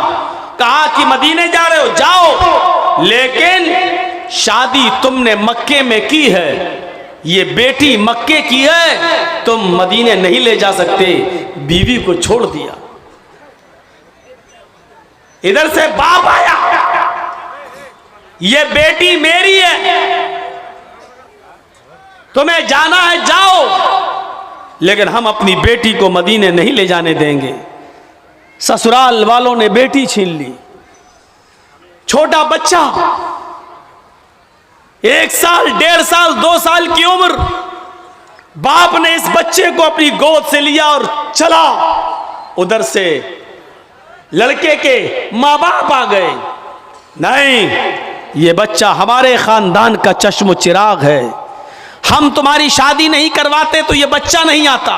कहा कि मदीने जा रहे हो जाओ, लेकिन शादी तुमने मक्के में की है, ये बेटी मक्के की है, तुम मदीने नहीं ले जा सकते, बीवी को छोड़ दिया। इधर से बाप आया, ये बेटी मेरी है, तुम्हें जाना है जाओ, लेकिन हम अपनी बेटी को मदीने नहीं ले जाने देंगे। ससुराल वालों ने बेटी छीन ली, छोटा बच्चा, 1 साल, 1.5 साल, 2 साल की उम्र, बाप ने इस बच्चे को अपनी गोद से लिया और चला। उधर से लड़के के माँ बाप आ गए, नहीं, ये बच्चा हमारे खानदान का चश्मो चिराग है, हम तुम्हारी शादी नहीं करवाते तो ये बच्चा नहीं आता,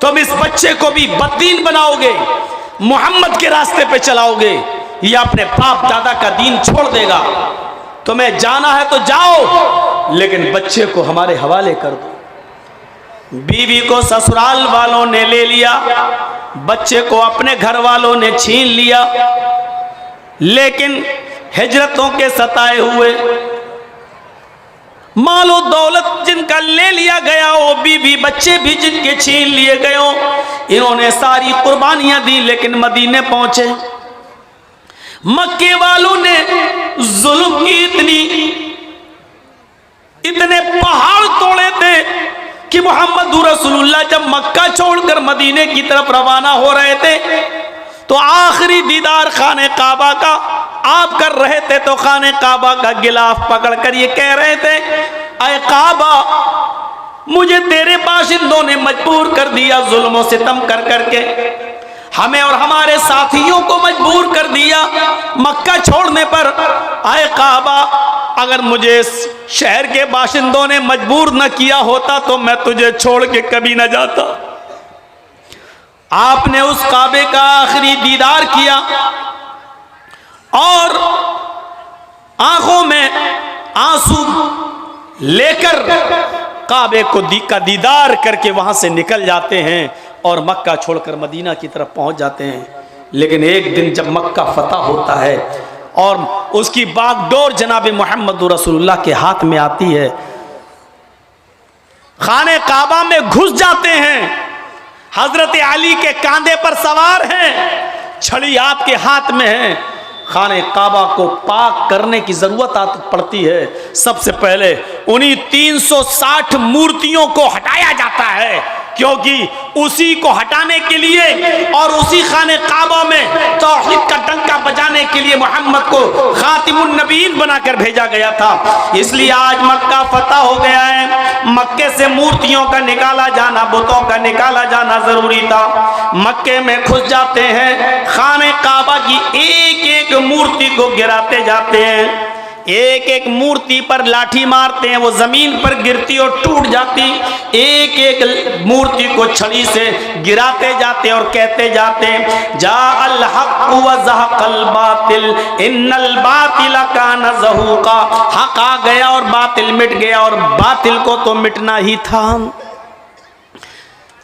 तुम इस बच्चे को भी बददीन बनाओगे, मोहम्मद के रास्ते पे चलाओगे, ये अपने बाप दादा का दीन छोड़ देगा, तुम्हें जाना है तो जाओ, लेकिन बच्चे को हमारे हवाले कर दो। बीवी को ससुराल वालों ने ले लिया, बच्चे को अपने घर वालों ने छीन लिया, लेकिन हिजरतों के सताए हुए, मालो दौलत जिनका ले लिया गया, वो बीवी बच्चे भी जिनके छीन लिए गए हो, इन्होंने सारी कुर्बानियां दी, लेकिन मदीने पहुंचे। मक्के वालों ने जुल्म की इतने पहाड़ तोड़े थे कि मोहम्मद रसूलुल्लाह जब मक्का छोड़कर मदीने की तरफ रवाना हो रहे थे तो आखिरी दीदार खाने काबा का आप कर रहे थे, तो खाने काबा का गिलाफ पकड़कर ये कह रहे थे, ऐ काबा, मुझे तेरे बाशिंदों ने मजबूर कर दिया, जुल्म सितम कर करके हमें और हमारे साथियों को मजबूर कर दिया मक्का छोड़ने पर। ऐ काबा, अगर मुझे इस शहर के बाशिंदों ने मजबूर न किया होता तो मैं तुझे छोड़ के कभी न जाता। आपने उस काबे का आखिरी दीदार किया और आंखों में आंसू लेकर काबे को का दीदार करके वहां से निकल जाते हैं और मक्का छोड़कर मदीना की तरफ पहुंच जाते हैं। लेकिन एक दिन जब मक्का फतह होता है और उसकी बागडोर जनाब मोहम्मद रसूलुल्लाह के हाथ में आती है, खाने काबा में घुस जाते हैं, हजरत अली के कांधे पर सवार हैं, छड़ी आपके हाथ में है, खाने काबा को पाक करने की जरूरत पड़ती है। सबसे पहले उन्हीं 360 मूर्तियों को हटाया जाता है, क्योंकि उसी को हटाने के लिए और उसी खाने काबा में तौहीद का डंका बजाने के लिए मोहम्मद को खातिमुन नबीयीन बनाकर भेजा गया था। इसलिए आज मक्का फतह हो गया है, मक्के से मूर्तियों का निकाला जाना, बुतों का निकाला जाना जरूरी था। मक्के में घुस जाते हैं, खाने काबा की एक एक मूर्ति को गिराते जाते हैं, एक एक मूर्ति पर लाठी मारते हैं, वो जमीन पर गिरती और टूट जाती। एक एक मूर्ति को छड़ी से गिराते जाते और कहते जाते जा अल हक व ज़हक़ल बातिल इन्नल बातिल कान ज़हूक़ा। हक आ गया और बातिल मिट गया, और बातिल को तो मिटना ही था।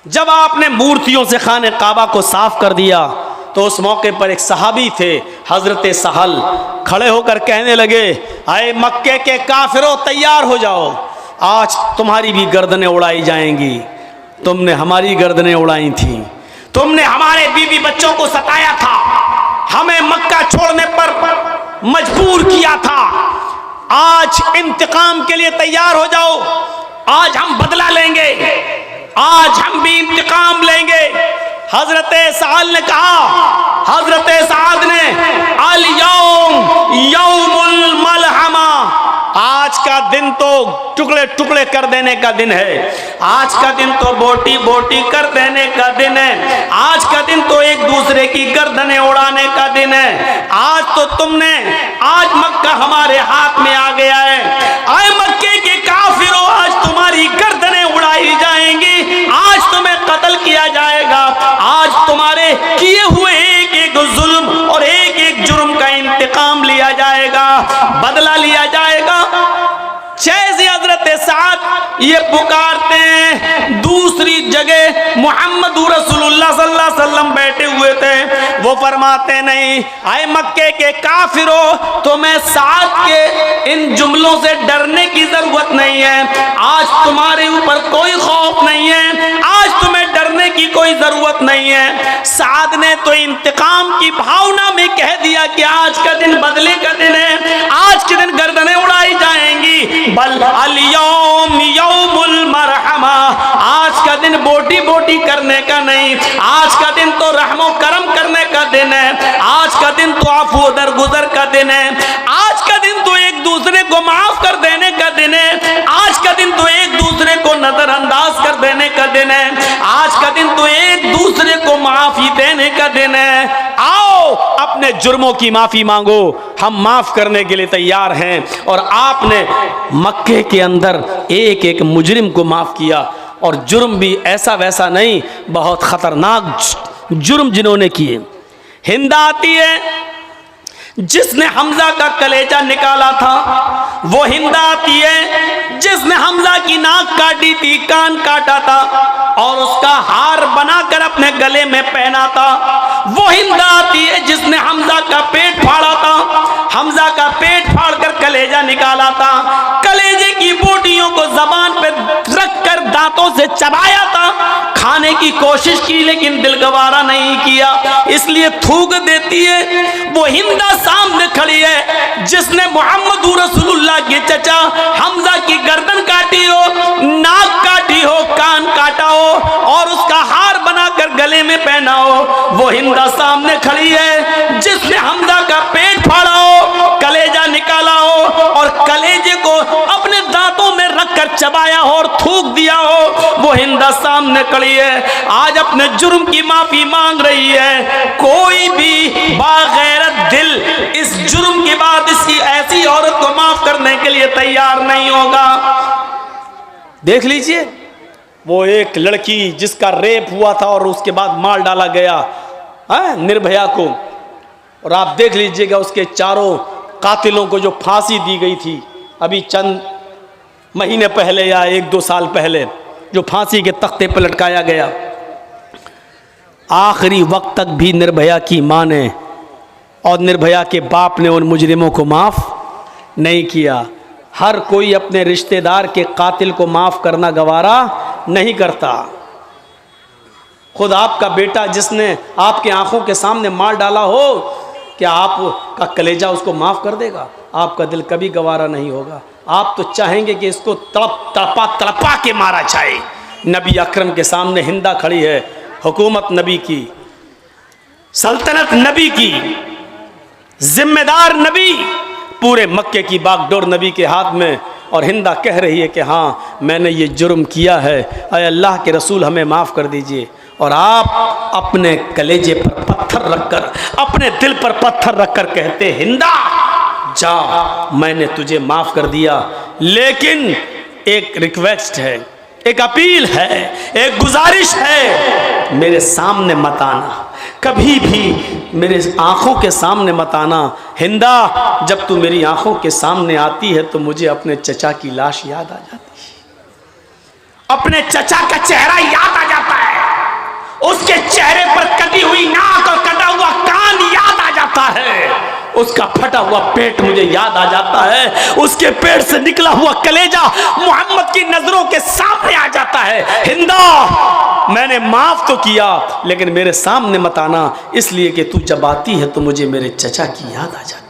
जब आपने मूर्तियों से खाने काबा को साफ कर दिया तो उस मौके पर एक सहाबी थे हजरत सहल, खड़े होकर कहने लगे, आए मक्के के काफिरों तैयार हो जाओ, आज तुम्हारी भी गर्दनें उड़ाई जाएंगी। तुमने हमारी गर्दनें उड़ाई थी, तुमने हमारे बीवी बच्चों को सताया था, हमें मक्का छोड़ने पर मजबूर किया था। आज इंतकाम के लिए तैयार हो जाओ, आज हम बदला लेंगे, आज हम भी इंतकाम लेंगे। हजरत साल ने कहा, हजरत साद ने अल यौम यौमुल मलहमा, आज का दिन तो टुकड़े टुकड़े कर देने का दिन है, आज का दिन तो बोटी बोटी कर देने का दिन है, आज का दिन तो एक दूसरे की गर्दनें उड़ाने का दिन है। आज तो तुमने, आज मक्का हमारे हाथ में आ गया है, आए मक्के के काफिरों, आज तुम्हारी गर्दनें उड़ाई जाएंगी, आज तुम्हें कत्ल किया जाएगा, आज तुम्हारे किए हुए एक एक जुल्म और एक एक जुर्म का इंतकाम लिया जाएगा, बदला लिया जाएगा। जैसे हजरत साद ये पुकारते हैं, दूसरी जगह मोहम्मद रसूलुल्लाह सल्लल्लाहु अलैहि वसल्लम बैठे हुए थे, वो फरमाते नहीं, आए मक्के के काफिरों, तुम्हें साद के इन जुमलों से डरने की जरूरत नहीं है, आज तुम्हारे ऊपर कोई खौफ नहीं है, आज तुम्हें डरने की कोई जरूरत नहीं है। साद ने तो इंतकाम की भावना में कह दिया कि आज का दिन बदले का दिन है, आज के दिन गर्दनें उड़ाई जाएंगी, बल अल यौम यौमुल मरहमा, आज का दिन बोटी बोटी करने का नहीं, आज का दिन तो रहमो करम करने का दिन है, आज का दिन तो आफू दरगुजर का दिन है, आज का दिन तो एक दूसरे को माफ कर देने का दिन है, आज का दिन तो एक दूसरे को नजरअंदाज कर देने का दिन है, आज का दिन तो एक दूसरे को माफी देने का दिन है। आओ अपने जुर्मों की माफी मांगो, हम माफ करने के लिए तैयार हैं। और आपने मक्के के अंदर एक एक मुजरिम को माफ किया, और जुर्म भी ऐसा वैसा नहीं, बहुत खतरनाक जुर्म जिन्होंने किए। हिंदा आती है जिसने हमजा का कलेजा निकाला था, वो हिंदा आती है जिसने हमजा की नाक काटी थी, कान काटा था और उसका हार बनाकर अपने गले में पहना था, वो हिंदा आती है जिसने हमजा का पेट फाड़ा था, हमजा का पेट फाड़कर कलेजा निकाला था, कलेजे की बोटियों को जबान पे रखकर दांतों से चबाया था, खाने की कोशिश की लेकिन दिल गवारा नहीं किया, इसलिए थूक देती है। वो हिंदा सामने खड़ी है जिसने मोहम्मद रसूलुल्लाह के चचा हमजा की गर्दन काटी हो, नाक काटी हो, कान काटा हो और उसका हार बनाकर गले में पहना हो। वो हिंदा सामने खड़ी है जिसने हमजा का पेट फाड़ा हो, कलेजा निकाला हो और कलेजे को अपने दांतों में रखकर चबाया हो और थूक दिया हो। वो हिंदा सामने खड़ी है, आज अपने जुर्म की माफी मांग रही है। कोई भी बागैरत दिल इस जुर्म के बाद इसकी ऐसी औरत को माफ करने के लिए तैयार नहीं होगा। देख लीजिए वो एक लड़की जिसका रेप हुआ था और उसके बाद मार डाला गया निर्भया को, और आप देख लीजिएगा उसके चारों कातिलों को जो फांसी दी गई थी अभी चंद महीने पहले या 1-2 साल पहले, जो फांसी के तख्ते पर लटकाया गया। आखिरी वक्त तक भी निर्भया की मां ने और निर्भया के बाप ने उन मुजरिमों को माफ़ नहीं किया। हर कोई अपने रिश्तेदार के कातिल को माफ़ करना गवारा नहीं करता। खुद आपका बेटा जिसने आपके आंखों के सामने मार डाला हो, क्या आपका कलेजा उसको माफ़ कर देगा? आपका दिल कभी गवारा नहीं होगा। आप तो चाहेंगे कि इसको तड़पा के मारा जाए। नबी अकरम के सामने हिंदा खड़ी है, हुकूमत नबी की, सल्तनत नबी की, जिम्मेदार नबी, पूरे मक्के की बागडोर नबी के हाथ में, और हिंदा कह रही है कि हाँ मैंने ये जुर्म किया है, अय अल्लाह के रसूल हमें माफ़ कर दीजिए। और आप अपने कलेजे पर पत्थर रखकर, अपने दिल पर पत्थर रखकर कहते हिंदा जा, मैंने तुझे माफ कर दिया, लेकिन एक रिक्वेस्ट है, एक अपील है, एक गुजारिश है, मेरे सामने मत आना, कभी भी मेरे आंखों के सामने मत आना। हिंदा, जब तू मेरी आंखों के सामने आती है तो मुझे अपने चचा की लाश याद आ जाती है, अपने चचा का चेहरा याद आ जाता है, उसके चेहरे पर कटी हुई नाक और कटा हुआ कान याद आ जाता है, उसका फटा हुआ पेट मुझे याद आ जाता है, उसके पेट से निकला हुआ कलेजा मोहम्मद की नजरों के सामने आ जाता है। हिंदा, मैंने माफ तो किया, लेकिन मेरे सामने मत आना, इसलिए कि तू जब आती है तो मुझे मेरे चचा की याद आ जाती है।